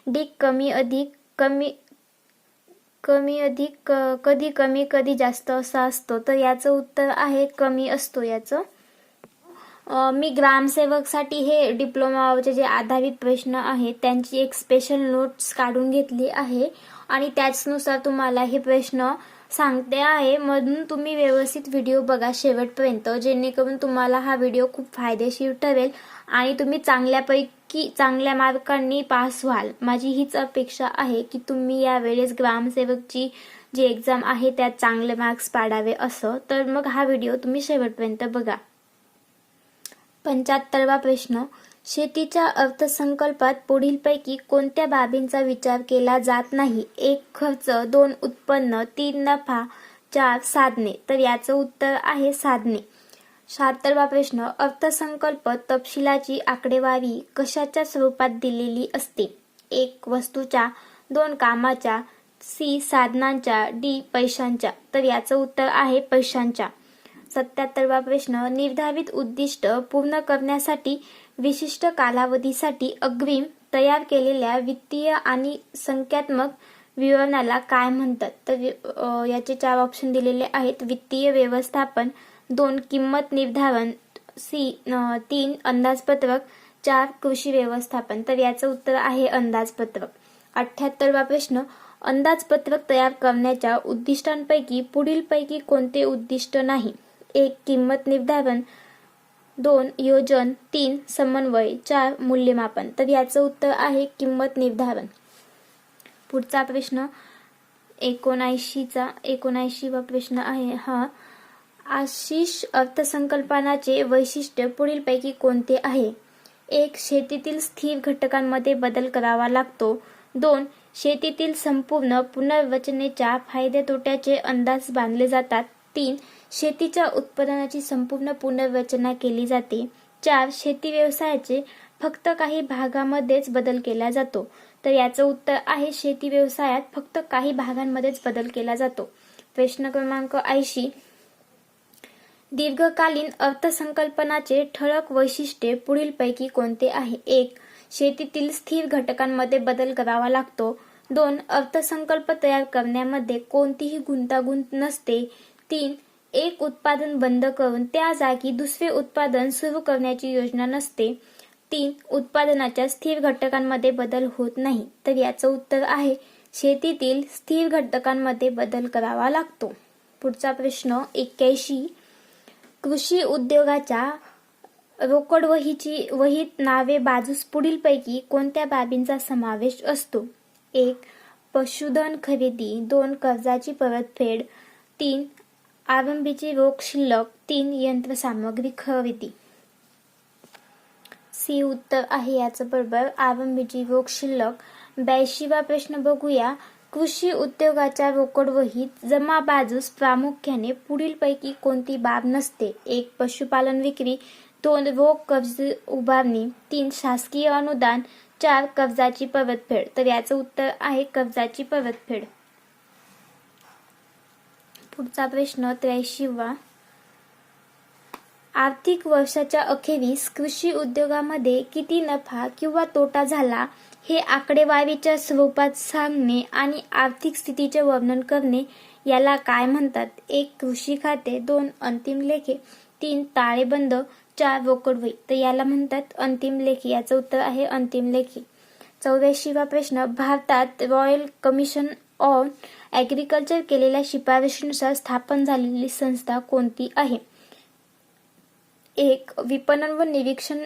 डी कमी अधिक, कधी कमी कधी जास्त असा असतो. तर याचं उत्तर आहे कमी असतो याचं. मी ग्रामसेवकसाठी हे डिप्लोमाचे जे आधारित प्रश्न आहेत त्यांची एक स्पेशल नोट्स काढून घेतली आहे आणि त्याचनुसार तुम्हाला हे प्रश्न सांगते आहे, म्हणून तुम्ही व्यवस्थित व्हिडिओ बघा शेवटपर्यंत, जेणेकरून तुम्हाला हा व्हिडिओ खूप फायदेशीर ठरेल आणि तुम्ही चांगल्या मार्कांनी पास व्हाल. माझी हीच अपेक्षा आहे की तुम्ही यावेळेस ग्रामसेवकची जी एक्झाम आहे त्यात चांगले मार्क्स पाडावे असं. तर मग हा व्हिडिओ तुम्ही शेवटपर्यंत बघा. 75वा प्रश्न, शेतीच्या अर्थसंकल्पात पुढीलपैकी कोणत्या बाबींचा विचार केला जात नाही? 1. खर्च, 2. उत्पन्न, 3. नफा, 4. साधने. तर याचं उत्तर आहे साधने. 76वा प्रश्न, अर्थसंकल्प तपशिलाची आकडेवारी कशाच्या स्वरूपात दिलेली असते? 1. वस्तूच्या, 2. कामाच्या, सी. साधनांच्या, डी. पैशांच्या. तर याचं उत्तर आहे पैशांच्या. 77वा प्रश्न, निर्धारित उद्दिष्ट पूर्ण करण्यासाठी विशिष्ट कालावधीसाठी अग्रिम तयार केलेल्या वित्तीय आणि संख्यात्मक विवरणाला काय म्हणतात? तर याचे 4 ऑप्शन दिलेले आहेत. वित्तीय व्यवस्थापन, 2. किंमत निर्धारण, 3. अंदाजपत्रक, 4. कृषी व्यवस्थापन. तर याचं उत्तर आहे अंदाजपत्रक. 78वा प्रश्न, अंदाजपत्रक तयार करण्याच्या उद्दिष्टांपैकी पुढीलपैकी कोणते उद्दिष्ट नाही? 1. किंमत निर्धारण, 2. योजन, 3. समन्वय, 4. मूल्यमापन. तर याचं उत्तर आहे किंमत निर्धारण. पुढचा प्रश्न 79वा प्रश्न आहे हा. आशिष अर्थसंकल्पाचे वैशिष्ट्य पुढीलपैकी कोणते आहे? 1. शेतीतील स्थिर घटकांमध्ये बदल करावा लागतो, 2. शेतीतील संपूर्ण पुनर्रचनेच्या फायदे तोट्याचे अंदाज बांधले जातात, 3. शेतीच्या उत्पादनाची संपूर्ण पुनर्रचना केली जाते, 4. शेती व्यवसायाचे फक्त काही भागामध्येच बदल केला जातो. तर याचं उत्तर आहे शेती व्यवसायात फक्त काही भागांमध्येच बदल केला जातो. प्रश्न क्रमांक 80, दीर्घकालीन अर्थसंकल्पाचे ठळक वैशिष्ट्ये पुढीलपैकी कोणते आहे? 1. शेतीतील स्थिर घटकांमध्ये बदल करावा लागतो, 2. अर्थसंकल्प तयार करण्यामध्ये कोणतीही गुंतागुंत नसते, 3. एक उत्पादन बंद करून त्या जागी दुसरे उत्पादन सुरू करण्याची योजना नसते, 3. उत्पादनाच्या स्थिर घटकांमध्ये बदल होत नाही. तर याचं उत्तर आहे शेतीतील स्थिर घटकांमध्ये बदल करावा लागतो. पुढचा प्रश्न 81. कृषी उद्योगाच्या रोकड वहीत नावे बाजूस पुढीलपैकी कोणत्या बाबींचा समावेश असतो? 1. पशुधन खरेदी. 2. कर्जाची परतफेड. 3. आरंभीची रोख शिल्लक. 3. यंत्रसामग्री खरेदी. सी उत्तर आहे याचं बरोबर, आरंभीची रोख शिल्लक. 82वा प्रश्न बघूया. कृषी उद्योगाच्या रोकड वहीत जमा बाजूस प्रामुख्याने पुढीलपैकी कोणती बाब नसते? 1. पशुपालन विक्री. 2. रोख कर्ज उभारणी. 3. शासकीय अनुदान. 4. कर्जाची परतफेड. तर याचं उत्तर आहे कर्जाची परतफेड. पुढचा प्रश्न 83वा. आर्थिक वर्षाच्या अखेरीस कृषी उद्योगामध्ये किती नफा किंवा तोटा झाला हे आकडेवारीच्या स्वरूपात सांगणे आणि आर्थिक स्थितीचे वर्णन करणे याला काय म्हणतात? 1. कृषी खाते. 2. अंतिम लेखे. 3. ताळेबंद. 4. रोकड वही. तर याला म्हणतात अंतिम लेखी. याचं उत्तर आहे अंतिम लेखी. 84वा प्रश्न. भारतात रॉयल कमिशन ऑन ॲग्रिकल्चर केलेल्या शिफारशीनुसार स्थापन झालेली संस्था कोणती आहे? 1. विपणन व निरीक्षण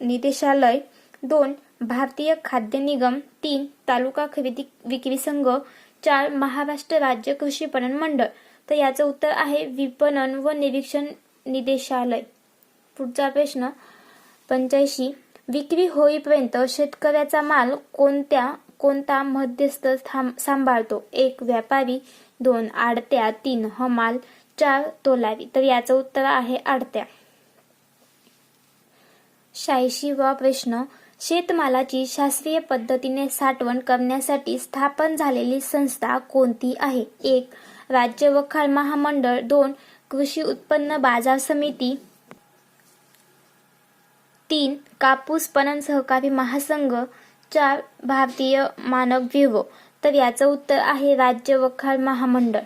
निदेशालय. 2. भारतीय खाद्य निगम. 3. तालुका खरेदी विक्री संघ. 4. महाराष्ट्र राज्य कृषी पणन मंडळ. तर याचं उत्तर आहे विपणन व निरीक्षण निदेशालय. पुढचा प्रश्न 85. विक्री होईपर्यंत शेतकऱ्याचा माल कोणता मध्यस्थ सांभाळतो? 1. व्यापारी. 2. आडत्या. 3. हमाल. 4. तोलारी. तर याचं उत्तर आहे आडत्या. 86वा प्रश्न. शेतमालाची शास्त्रीय पद्धतीने साठवण करण्यासाठी स्थापन झालेली संस्था कोणती आहे? 1. राज्य वखार महामंडळ. 2. कृषी उत्पन्न बाजार समिती. 3. कापूस पणन सहकारी महासंघ. 4. भारतीय मानक ब्युरो. तर याचं उत्तर आहे राज्य वखार महामंडळ.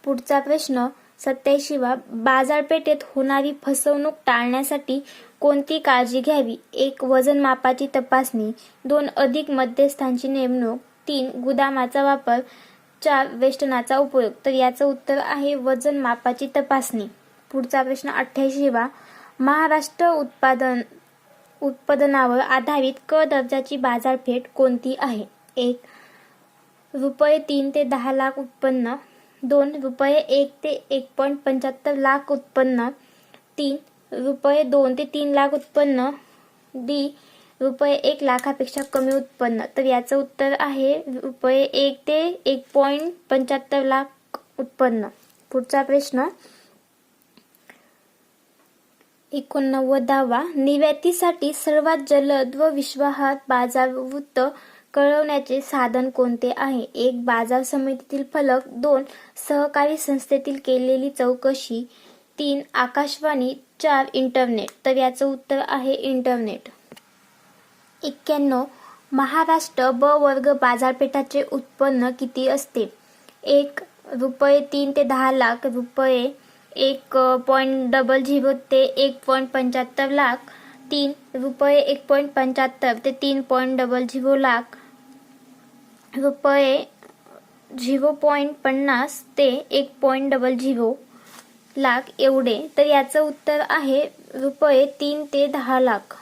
पुढचा प्रश्न 87वा. बाजारपेठेत होणारी फसवणूक टाळण्यासाठी कोणती काळजी घ्यावी? 1. वजन मापाची तपासणी. 2. अधिक मध्यस्थांची नेमणूक. 3. गुदामाचा वापर. 4. वेष्टनाचा उपयोग. तर याचं उत्तर आहे वजन मापाची तपासणी. पुढचा प्रश्न 88वा. महाराष्ट्र उत्पादनावर आधारित क दर्जाची बाजारपेठ कोणती आहे? 1. रुपये 3 ते 10 लाख उत्पन्न. 2. रुपये 1 ते 1.75 लाख उत्पन्न. 3. रुपये 2 ते 3 लाख उत्पन्न. डी. रुपये 1 लाखापेक्षा कमी उत्पन्न. तर याचं उत्तर आहे रुपये 1 ते 1.75 लाख उत्पन्न. पुढचा प्रश्न 89वा. निर्यातीसाठी सर्वात जलद व विश्वासार्ह बाजारवृत्त कळवण्याचे साधन कोणते आहे? 1. बाजार समितीतील फलक. 2. सहकारी संस्थेतील केलेली चौकशी. 3. आकाशवाणी. 4. इंटरनेट. तर याचं उत्तर आहे इंटरनेट. 91. महाराष्ट्र ब वर्ग बाजारपेठाचे उत्पन्न किती असते? 1. रुपये 3 ते 10 लाख. रुपये 1.00 ते 1.75 लाख. 3. रुपये 1.75 ते 3.00 लाख. रुपये 0.50 ते 1.00 लाख एवढे. तर याचं उत्तर आहे रुपये 3 ते 10 लाख.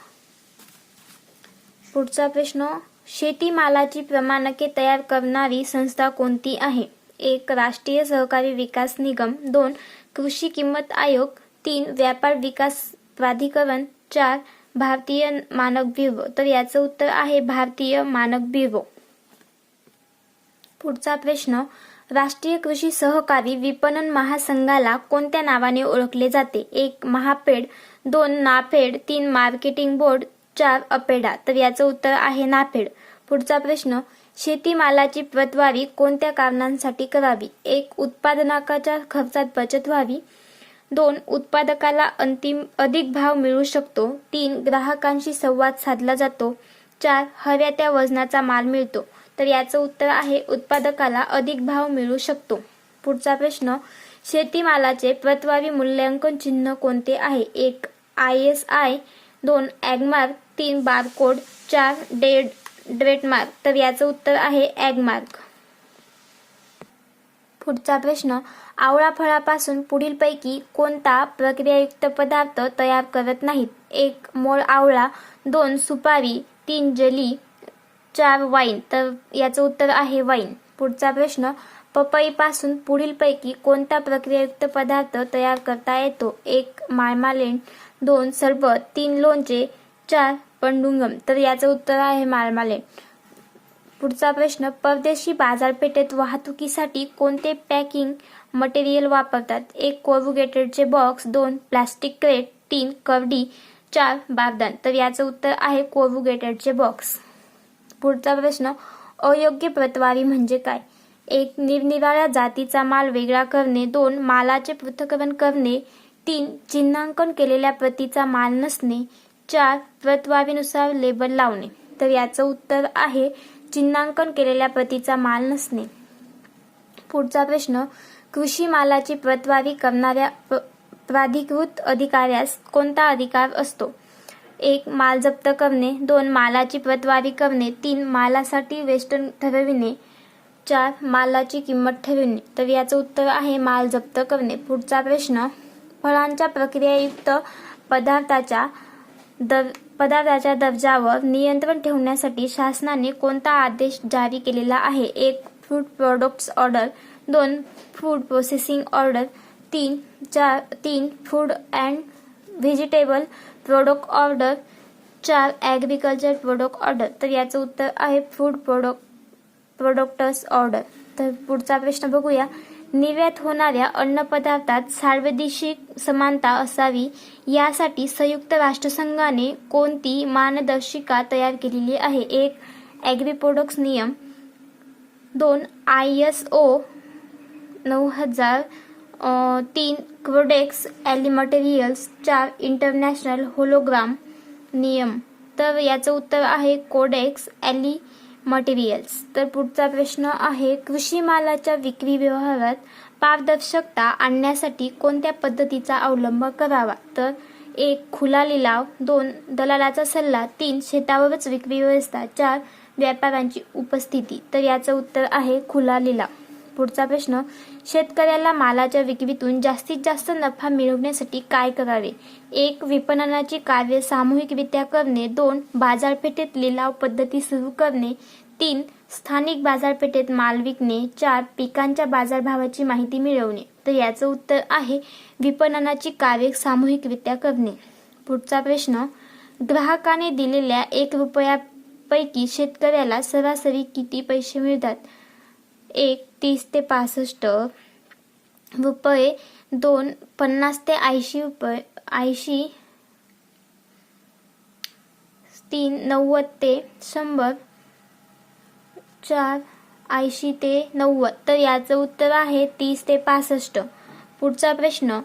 पुढचा प्रश्न. शेतीमालाची प्रमाणके तयार करणारी संस्था कोणती आहे? 1. राष्ट्रीय सहकारी विकास निगम. 2. कृषी किंमत आयोग. 3. व्यापार विकास प्राधिकरण. 4. भारतीय मानक ब्युरो. तर याचं उत्तर आहे भारतीय मानक ब्युरो. पुढचा प्रश्न. राष्ट्रीय कृषी सहकारी विपणन महासंघाला कोणत्या नावाने ओळखले जाते? 1. महापेड. 2. नाफेड. 3. Marketing board. 4. अपेडा. तर याचं उत्तर आहे नाफेड. पुढचा प्रश्न. शेतीमालाची प्रतवारी कोणत्या कारणांसाठी करावी? 1. उत्पादनाच्या खर्चात बचत व्हावी. 2. उत्पादकाला अधिक भाव मिळू शकतो. 3. ग्राहकांशी संवाद साधला जातो. 4. हव्या त्या वजनाचा माल मिळतो. तर याचं उत्तर आहे उत्पादकाला अधिक भाव मिळू शकतो. पुढचा प्रश्न. शेतीमालाचे प्रतवारी मूल्यांकन चिन्ह कोणते आहे? 1. ISI. 2. ॲगमार्क. 3. बारकोड. 4. ट्रेडमार्क. तर याचं उत्तर आहे ॲगमार्क. पुढचा प्रश्न, आवळा फळापासून पुढीलपैकी कोणता प्रक्रियायुक्त पदार्थ तयार करत नाहीत? 1. मोळ आवळा, 2. सुपारी, 3. जेली, 4. वाईन. तर याचं उत्तर आहे वाईन. पुढचा प्रश्न, पपईपासून पुढीलपैकी कोणता प्रक्रियायुक्त पदार्थ तयार करता येतो? 1. मार्मालेड, 2. सरबत, 3. लोणचे, 4. पंडुंगम. तर याचं उत्तर आहे मार्मालेड. पुढचा प्रश्न, परदेशी बाजारपेठेत वाहतुकीसाठी कोणते पॅकिंग मटेरियल वापरतात? 1. कोरुगेटेडचे बॉक्स, 2. Plastic crate, 3. कवडी, 4. बारदान. तर याचं उत्तर आहे कोरुगेटेडचे बॉक्स. पुढचा प्रश्न, अयोग्य प्रतवारी म्हणजे काय? 1. निरनिराळ्या जातीचा माल वेगळा करणे, 2. मालाचे पृथक्करण करणे, 3. चिन्हांकन केलेल्या प्रतीचा माल नसणे, 4. प्रतवारीनुसार लेबल लावणे. तर याचं उत्तर आहे चिन्हांकन केलेल्या प्रतीचा माल नसणे. पुढचा प्रश्न, कृषी मालाची प्रतवारी करणाऱ्या प्राधिकृत अधिकाऱ्यास कोणता अधिकार असतो? 1. माल जप्त करणे, 2. मालाची प्रतवारी करणे, 3. मालासाठी वेतन ठरविणे, 4. मालाची किंमत ठरविणे. तर याचं उत्तर आहे माल जप्त करणे. पुढचा प्रश्न, फळांच्या प्रक्रियायुक्त पदार्थाच्या दर्जावर नियंत्रण ठेवण्यासाठी शासनाने कोणता आदेश जारी केलेला आहे? 1. Food products order, 2. Food processing order, 3. Food and vegetable product order, 4. Agriculture product order. तर याचं उत्तर आहे फूड प्रोडक्ट्स ऑर्डर. तर पुढचा प्रश्न बघूया, निर्यात होणाऱ्या अन्नपदार्थात सार्वदेशिक समानता असावी यासाठी संयुक्त राष्ट्रसंघाने कोणती मार्गदर्शिका तयार केलेली आहे? 1. ॲग्री प्रोडक्ट्स नियम, 2. ISO 9000, 3. कोडेक्स ॲलिमटेरियल्स, 4. इंटरनॅशनल होलोग्राम नियम. तर याचं उत्तर आहे कोडेक्स ॲलिमटेरियल्स. तर पुढचा प्रश्न आहे, कृषी मालाच्या विक्री व्यवहारात पारदर्शकता आणण्यासाठी कोणत्या पद्धतीचा अवलंब करावा? तर 1. खुला लिलाव, 2. दलालाचा सल्ला, 3. शेतावरच विक्री व्यवस्था, 4. व्यापाऱ्यांची उपस्थिती. तर याचं उत्तर आहे खुला लिलाव. पुढचा प्रश्न, शेतकऱ्याला मालाच्या विक्रीतून जास्तीत जास्त नफा मिळवण्यासाठी काय करावे? 1. विपणनाची कार्य सामूहिकरित्या करणे, 2. बाजारपेठेत लिलाव पद्धती सुरू करणे, 3. स्थानिक बाजारपेठेत माल विकणे, 4. पिकांच्या बाजारभावाची माहिती मिळवणे. तर याचं उत्तर आहे विपणनाची कार्य सामूहिकरित्या करणे. पुढचा प्रश्न, ग्राहकाने दिलेल्या 1 रुपयापैकी शेतकऱ्याला सरासरी किती पैसे मिळतात? 1. 30 ते 65 रुपये, 2. 50 ते 80 रुपये, 3. 90 ते 100, 4. 80 ते 90. तर याचं उत्तर आहे 30 ते 65. पुढचा प्रश्न,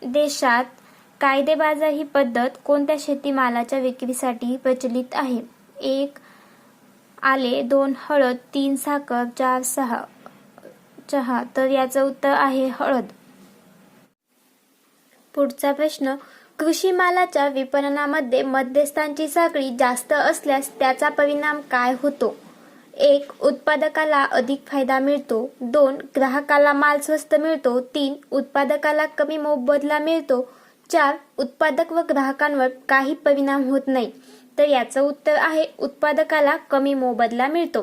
देशात कायदेबाजार ही पद्धत कोणत्या शेतीमालाच्या विक्रीसाठी प्रचलित आहे? 1. आले, 2. हळद, 3. साखर, 4. चहा. तर याचं उत्तर आहे हळद. पुढचा प्रश्न, कृषी मालाच्या विपणनामध्ये मध्यस्थांची साखळी जास्त असल्यास त्याचा परिणाम काय होतो? 1. उत्पादकाला अधिक फायदा मिळतो, 2. ग्राहकाला माल स्वस्त मिळतो, 3. उत्पादकाला कमी मोबदला मिळतो, 4. उत्पादक व ग्राहकांवर काही परिणाम होत नाही. तर याचं उत्तर आहे उत्पादकाला कमी मोबदला मिळतो.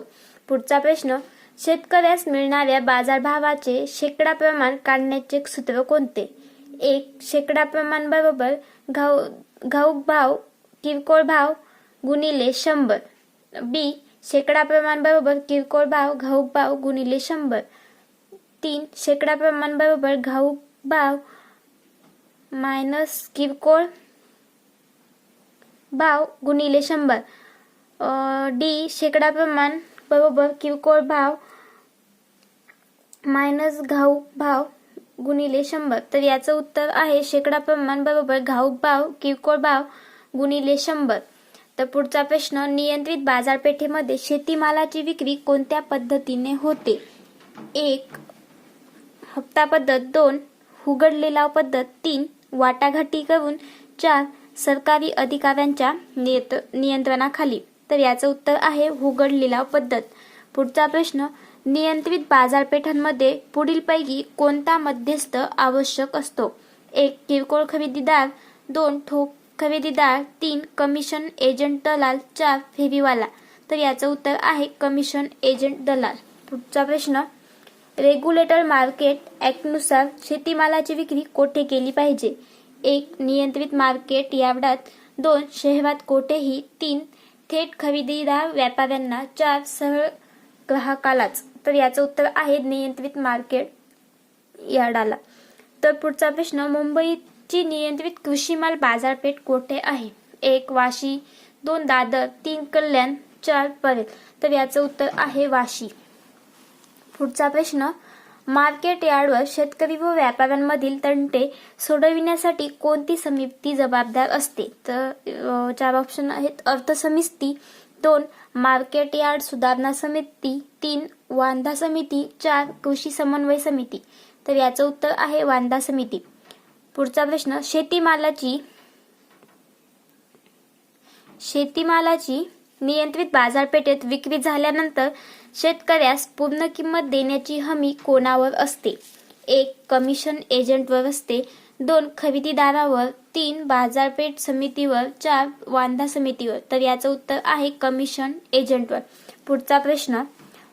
पुढचा प्रश्न, शेतकऱ्यास मिळणाऱ्या बाजारभावाचे शेकडा प्रमाण काढण्याचे सूत्र कोणते? 1. शेकडा प्रमाण बरोबर घाऊक भाव किरकोळ भाव गुणिले 100. बी. शेकडा प्रमाण बरोबर किरकोळ भाव घाऊक भाव गुणिले 100. 3. शेकडा प्रमाण बरोबर घाऊक भाव मायनस किरकोळ भाव गुणिले 100. डी. शेकडा प्रमाण बरोबर किरकोळ भाव मायनस घाऊक भाव गुणिले 100. तर याचं उत्तर आहे शेकडा प्रमाण बरोबर घाऊक भाव किरकोळ भाव गुणिले 100. तर पुढचा प्रश्न, नियंत्रित बाजारपेठेमध्ये शेतीमालाची विक्री कोणत्या पद्धतीने होते? 1. हप्ता पद्धत, 2. उघड लिलाव पद्धत, 3. वाटाघाटी करून, 4. सरकारी अधिकाऱ्यांच्या नियंत्रणाखाली. तर याचं उत्तर आहे उघड लिलाव पद्धत. पुढचा प्रश्न, नियंत्रित बाजारपेठांमध्ये पुढीलपैकी कोणता मध्यस्थ आवश्यक असतो? 1. किरकोळ खरेदीदार, 2. ठोक खरेदीदार, 3. कमिशन एजंट दलाल, 4. फेरीवाला. तर याचं उत्तर आहे कमिशन एजंट दलाल. पुढचा प्रश्न, रेग्युलेटर मार्केट ॲक्टनुसार शेतीमालाची विक्री कोठे केली पाहिजे? 1. नियंत्रित मार्केट यार्डात, 2. शहरात कोठेही, 3. थेट खरेदीदार व्यापाऱ्यांना, 4. सरळ ग्राहकालाच. तर याचं उत्तर आहे नियंत्रित मार्केट यार्डाला. तर पुढचा प्रश्न, मुंबईची नियंत्रित कृषीमाल बाजारपेठ कोठे आहे? 1. वाशी, 2. दादर, 3. कल्याण, 4. परेल. तर याचं उत्तर आहे वाशी. पुढचा प्रश्न, मार्केट यार्डवर शेतकरी व व्यापाऱ्यांमधील तंटे सोडविण्यासाठी कोणती समिती जबाबदार असते? तर 4 ऑप्शन आहेत. अर्थसमिती, 2. मार्केट यार्ड सुधारणा समिती, 3. वांधा समिती, 4. कृषी समन्वय समिती. तर याचं उत्तर आहे वांधा समिती. पुढचा प्रश्न, शेतीमालाची नियंत्रित बाजारपेठेत विक्री झाल्यानंतर शेतकऱ्यास पूर्ण किंमत देण्याची हमी कोणावर असते? 1. कमिशन एजंटवर असते, 2. खरेदीदारावर, 3. बाजारपेठ समितीवर, 4. वांधा समितीवर. तर याचं उत्तर आहे कमिशन एजंटवर. पुढचा प्रश्न,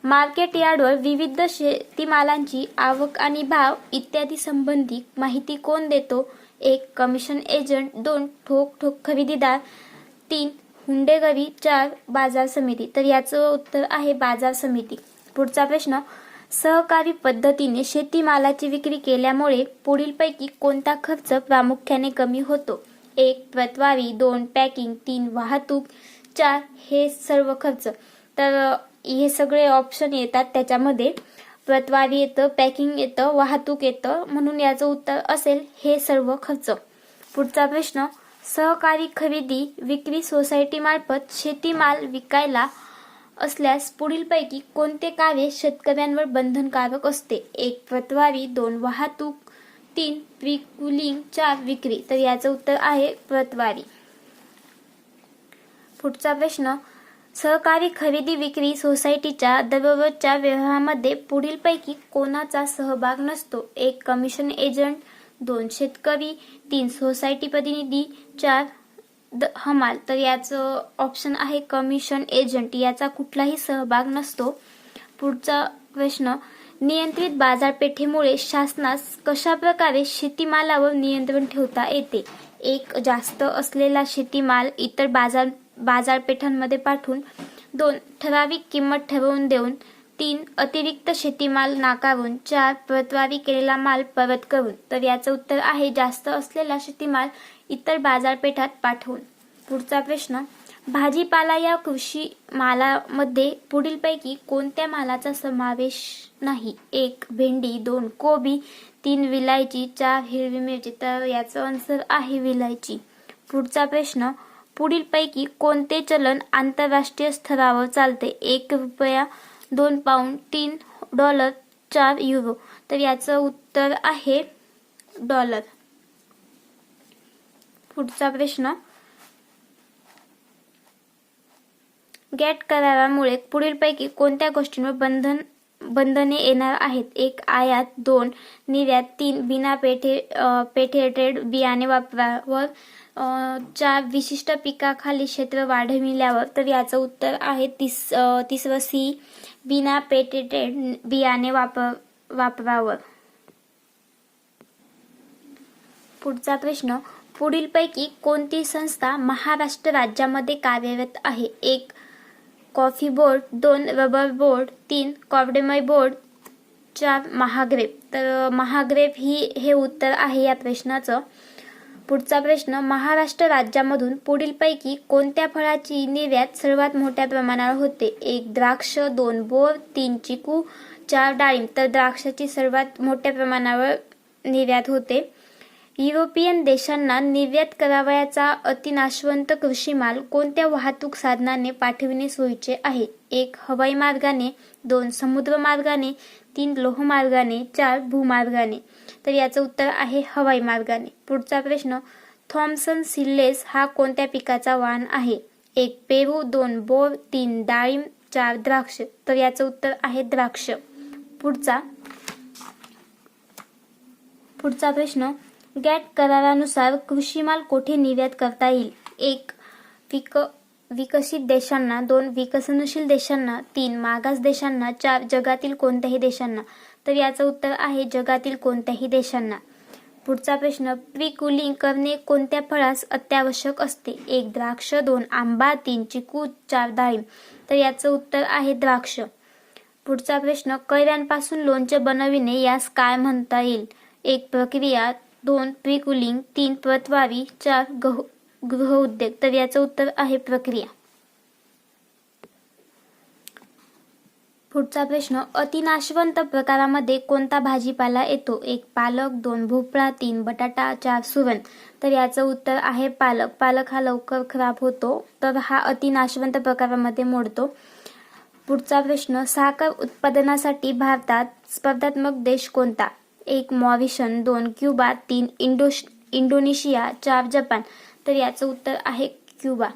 मार्केट यार्डवर विविध शेतीमालांची आवक आणि भाव इत्यादी संबंधी माहिती कोण देतो? 1. Commission agent, 2. ठोक खरेदीदार, 3. हुंडेकरी, 4. बाजार समिती. तर याचं उत्तर आहे बाजार समिती. पुढचा प्रश्न, सहकारी पद्धतीने शेतीमालाची विक्री केल्यामुळे पुढीलपैकी कोणता खर्च प्रामुख्याने कमी होतो? 1. प्रतवारी, 2. पॅकिंग, 3. वाहतूक, 4. हे सर्व खर्च. तर हे सगळे ऑप्शन येतात त्याच्यामध्ये. प्रतवारी येतं, पॅकिंग येतं, वाहतूक येतं, म्हणून याचं उत्तर असेल हे सर्व खर्च. पुढचा प्रश्न, सहकारी खरेदी विक्री सोसायटीमार्फत शेतीमाल विकायला असल्यास पुढीलपैकी कोणते कार्य शेतकऱ्यांवर बंधनकारक असते? 1. प्रतवारी, 2. वाहतूक, 3. प्री-कूलिंग, 4. विक्री. तर याचं उत्तर आहे प्रतवारी. पुढचा प्रश्न, सहकारी खरेदी विक्री सोसायटीच्या दररोजच्या व्यवहारामध्ये पुढीलपैकी कोणाचा सहभाग नसतो? 1. Commission agent, 2. शेतकरी, 3. सोसायटी प्रतिनिधी, 4. हमाल. तर याचं ऑप्शन आहे कमिशन एजंट, याचा कुठलाही सहभाग नसतो. पुढचा प्रश्न, नियंत्रित बाजारपेठेमुळे शासनास कशा प्रकारे शेतीमालावर नियंत्रण ठेवता येते? 1. जास्त असलेला शेतीमाल इतर बाजारपेठांमध्ये पाठवून, 2. ठराविक किंमत ठरवून देऊन, 3. अतिरिक्त शेतीमाल नाकारून, 4. प्रतवारी केलेला माल परत करून. तर याचं उत्तर आहे जास्त असलेला शेतीमाल इतर बाजारपेठात पाठवून. पुढचा प्रश्न, भाजीपाला या कृषी मालामध्ये पुढीलपैकी कोणत्या मालाचा समावेश नाही? 1. भेंडी, 2. कोबी, 3. विलायची, 4. हिरवी मिरची. तर याचं आन्सर आहे विलायची. पुढचा प्रश्न, पुढीलपैकी कोणते चलन आंतरराष्ट्रीय स्तरावर चालते? 1 रुपया, 2 पाऊंड, 3 डॉलर, 4 युरो. तर याचं उत्तर आहे डॉलर. पुढचा प्रश्न, गॅट करारामुळे पुढीलपैकी कोणत्या गोष्टींवर बंधने येणार आहेत? 1. आयात, 2. निर्यात, 3. बिना पेटेंटेड बियाणे वापरावर, 4. विशिष्ट पिकाखाली क्षेत्र वाढविल्यावर. तर याचं उत्तर आहे तिसरं सी, बिना पेटेंटेड बियाणे वापरावर. पुढचा प्रश्न, पुढीलपैकी कोणती संस्था महाराष्ट्र राज्यामध्ये कार्यरत आहे? 1. Coffee board, 2. Rubber board, 3. Cardamom board, 4. Mahagrape. तर महाग्रेप हे उत्तर आहे या प्रश्नाचं. पुढचा प्रश्न, महाराष्ट्र राज्यामधून पुढीलपैकी कोणत्या फळाची निर्यात सर्वात मोठ्या प्रमाणावर होते? 1. द्राक्ष, 2. बोर, 3. चिकू, 4. डाळिंब. तर द्राक्षाची सर्वात मोठ्या प्रमाणावर निर्यात होते. युरोपियन देशांना निर्यात करावयाचा अतिनाशवंत कृषीमाल कोणत्या वाहतूक साधनाने पाठविणे सोयीचे आहे? 1. हवाई मार्गाने, 2. समुद्र मार्गाने, 3. लोहमार्गाने, 4. भूमार्गाने. तर याचं उत्तर आहे हवाई मार्गाने. पुढचा प्रश्न, थॉम्सन सीडलेस हा कोणत्या पिकाचा वाण आहे? 1. पेरू, 2. बोर, 3. डाळिंब, 4 द्राक्ष. तर याचं उत्तर आहे द्राक्ष. पुढचा प्रश्न, गॅट करारानुसार कृषीमाल कोठे निर्यात करता येईल? 1. विकसित देशांना. 2. विकसनशील देशांना. 3. मागास देशांना. 4. जगातील कोणत्याही देशांना. तर याचं उत्तर आहे जगातील कोणत्याही देशांना. पुढचा प्रश्न, प्री कुलिंग करणे कोणत्या फळास अत्यावश्यक असते? 1. द्राक्ष. 2. आंबा. 3. चिकू. 4. डाळिंब. तर याचं उत्तर आहे द्राक्ष. पुढचा प्रश्न, कैऱ्यांपासून लोणचे बनविणे यास काय म्हणता येईल? 1. प्रक्रिया. 2. Pre cooling. 3. प्रतवारी. 4. गृह उद्योग. तर याचं उत्तर आहे प्रक्रिया. पुढचा प्रश्न, अतिनाशवंत प्रकारामध्ये कोणता भाजीपाला येतो? 1. पालक. 2. भोपळा. 3. बटाटा. 4. सुरण. तर याचं उत्तर आहे पालक. पालक हा लवकर खराब होतो, तर हा अतिनाशवंत प्रकारामध्ये मोडतो. पुढचा प्रश्न, साखर उत्पादनासाठी भारतात स्पर्धात्मक देश कोणता? 1. मॉरिशस. 2. क्युबा. 3. इंडोनेशिया. 4. जपान. तर याचं उत्तर आहे क्युबा.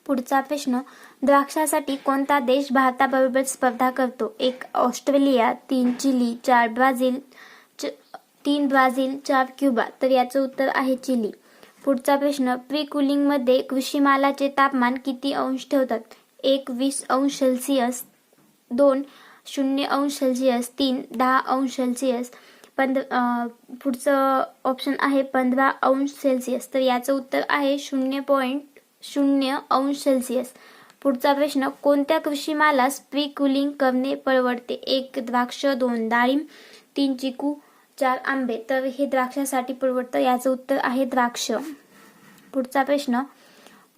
पुढचा प्रश्न, द्राक्षासाठी कोणता देश भारताबरोबर स्पर्धा करतो? 1. ऑस्ट्रेलिया. 3. चिली. 4. ब्राझील. 4. क्युबा. तर याचं उत्तर आहे चिली. पुढचा प्रश्न, प्री कुलिंग मध्ये कृषी मालाचे तापमान किती अंश ठेवतात? 1. 20 अंश सेल्सिअस. 2. 0 अंश सेल्सिअस. 3. 10 अंश सेल्सिअस. पुढचं ऑप्शन आहे 15 अंश सेल्सिअस. तर याचं उत्तर आहे 0.0 अंश सेल्सिअस. पुढचा प्रश्न, कोणत्या कृषी मालास प्री कुलिंग करणे परवडते? 1. द्राक्ष. 2. डाळिंब. 3. चिकू. 4. आंबे. तर हे द्राक्षासाठी परवडतं. याचं उत्तर आहे द्राक्ष. पुढचा प्रश्न,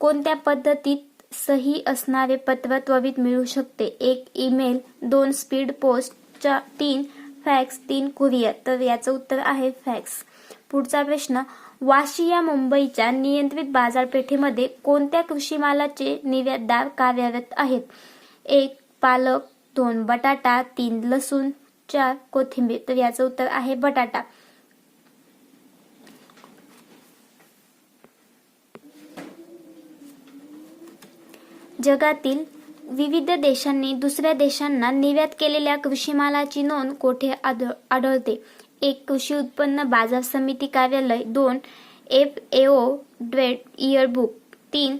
कोणत्या पद्धतीत सही असणारे पत्र त्वरित मिळू शकते? 1. Email. 2. Speed post. 3. Fax. 3. Courier. तर याचं उत्तर आहे फॅक्स. पुढचा प्रश्न, वाशी या मुंबईच्या नियंत्रित बाजारपेठेमध्ये कोणत्या कृषी मालाचे निर्यातदार कार्यरत आहेत? 1. पालक. 2. बटाटा. 3. लसूण. 4. कोथिंबीर. तर याचं उत्तर आहे बटाटा. जगातील विविध देशांनी दुसऱ्या देशांना निर्यात केलेल्या कृषी मालाची नोंद कोठे आढळते? 1. कृषी उत्पन्न बाजार समिती कार्यालय. 2. FAO trade yearbook. 3.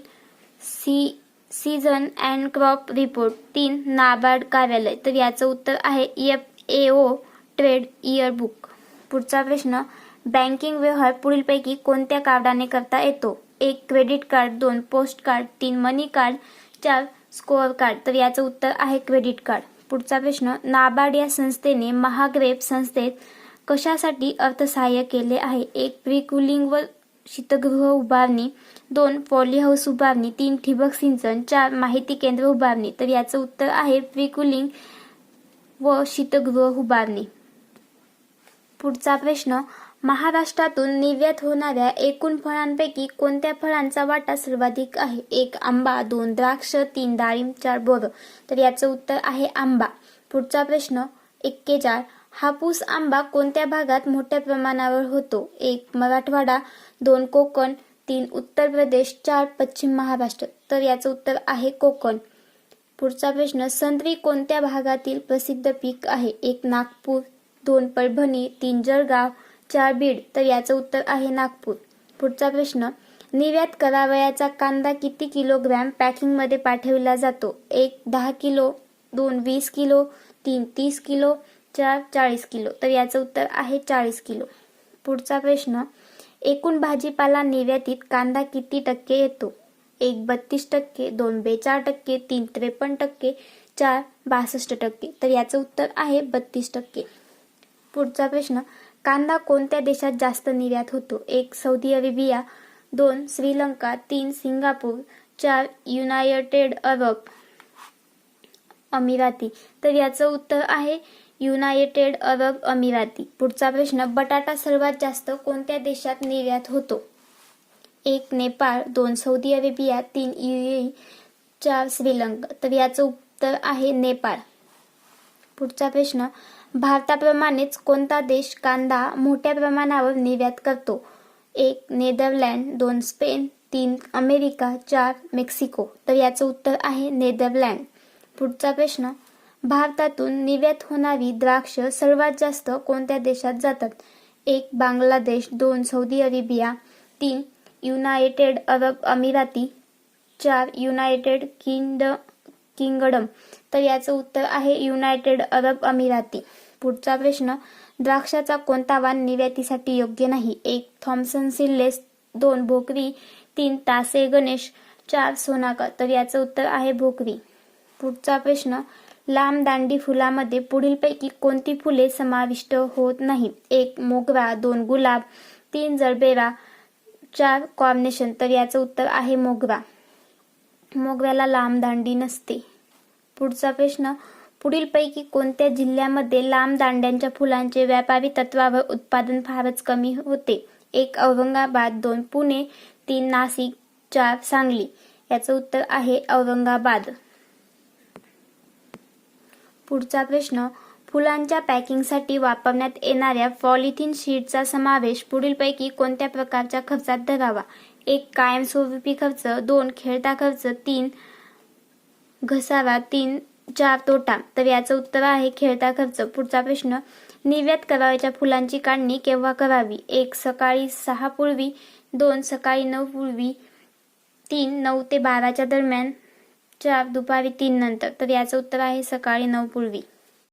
Season and crop report. 3. NABARD कार्यालय. तर याचं उत्तर आहे FAO ट्रेड इयरबुक. पुढचा प्रश्न, बँकिंग व्यवहार पुढीलपैकी कोणत्या कार्डाने करता येतो? 1. Credit card. 2. Post card. 3. मनी कार्ड. 4. Score card. तर याचं उत्तर आहे क्रेडिट कार्ड. पुढचा प्रश्न, नाबार्ड या संस्थेने महाग्रेप संस्थेत कशासाठी अर्थसहाय्य केले आहे? 1. प्री कुलिंग व शीतगृह उभारणी. 2. पॉली हाऊस उभारणी. 3. ठिबक सिंचन. 4. माहिती केंद्र उभारणी. तर याचं उत्तर आहे प्री कुलिंग व शीतगृह उभारणी. पुढचा प्रश्न, महाराष्ट्रातून निर्यात होणाऱ्या एकूण फळांपैकी कोणत्या फळांचा वाटा सर्वाधिक आहे? 1. आंबा. 2. द्राक्ष. 3. डाळिंब. 4. बोरं. तर याचं उत्तर आहे आंबा. पुढचा प्रश्न 41. हापूस आंबा कोणत्या भागात मोठ्या प्रमाणावर होतो? 1. मराठवाडा. 2. कोकण. 3. उत्तर प्रदेश. 4. पश्चिम महाराष्ट्र. तर याचं उत्तर आहे कोकण. पुढचा प्रश्न, संत्री कोणत्या भागातील प्रसिद्ध पीक आहे? 1. नागपूर. 2. परभणी. 3. जळगाव. 4. बीड. तर याचं उत्तर आहे नागपूर. पुढचा प्रश्न, निर्यात करावयाचा कांदा किती किलोग्रॅम पॅकिंगमध्ये पाठविला जातो? 1. 10 किलो. 2. 20 किलो. 3. 30 किलो. 4. 40 किलो. तर याचं उत्तर आहे 40 किलो. पुढचा प्रश्न, एकूण भाजीपाला निर्यातीत कांदा किती टक्के येतो? 1. 32%. 2. 42%. 3. 53%. 4. 62%. तर याचं उत्तर आहे 32%. पुढचा प्रश्न, कांदा कोणत्या देशात जास्त निर्यात होतो? 1. Saudi Arabia. 2. Sri Lanka. 3. Singapore. 4. United Arab अमिराती. तर याचं उत्तर आहे युनायटेड अरब अमिराती. पुढचा प्रश्न, बटाटा सर्वात जास्त कोणत्या देशात निर्यात होतो? 1. Nepal. 2. Saudi Arabia. 3. UAE. 4. Sri Lanka. तर याचं उत्तर आहे नेपाळ. पुढचा प्रश्न, भारताप्रमाणेच कोणता देश कांदा मोठ्या प्रमाणावर निर्यात करतो? 1. नेदरलँड. 2. स्पेन. 3 America, 4 Mexico. तर याचं उत्तर आहे नेदरलँड. पुढचा प्रश्न, भारतातून निर्यात होणारी द्राक्ष सर्वात जास्त कोणत्या देशात जातात? 1 Bangladesh, 2 Saudi Arabia, 3 United Arab अमिराती, 4 युनायटेड किंगडम. तर याचं उत्तर आहे युनायटेड अरब अमिराती. पुढचा प्रश्न, द्राक्षाचा कोणता वाण निर्यातीसाठी योग्य नाही? 1 थॉम्सन सीडलेस, 2 भोकरी, 3 तासे गणेश, 4 सोनाका. तर याचं उत्तर आहे भोकरी. पुढचा प्रश्न, लांब दांडी फुलामध्ये पुढीलपैकी कोणती फुले समाविष्ट होत नाहीत? 1 मोगरा, 2 गुलाब, 3 जरबेरा, 4 कॉर्नेशन. तर याचं उत्तर आहे मोगरा. मोगऱ्याला लांब दांडी नसते. पुढचा प्रश्न, पुढीलपैकी कोणत्या जिल्ह्यामध्ये लांब दांड्यांच्या फुलांचे व्यापारी तत्वावर उत्पादन फारच कमी होते? 1 औरंगाबाद, 2 पुणे, 3 नाशिक, 4 सांगली. याचं उत्तर आहे औरंगाबाद. पुढचा प्रश्न, फुलांच्या पॅकिंगसाठी वापरण्यात येणाऱ्या पॉलिथिन शीटचा समावेश पुढीलपैकी कोणत्या प्रकारच्या खर्चात धरावा? 1 कायमस्वरूपी खर्च, 2 खेळता खर्च, 3 घसारा, 4 तोटा. तर याचं उत्तर आहे खेळता खर्च. पुढचा प्रश्न, निर्यात करावयाच्या फुलांची काढणी केव्हा करावी? 1 सकाळी 6 पूर्वी, 2 सकाळी 9 पूर्वी, 3 9 ते 12च्या दरम्यान, 4 दुपारी 3 नंतर. तर याचं उत्तर आहे सकाळी 9 पूर्वी.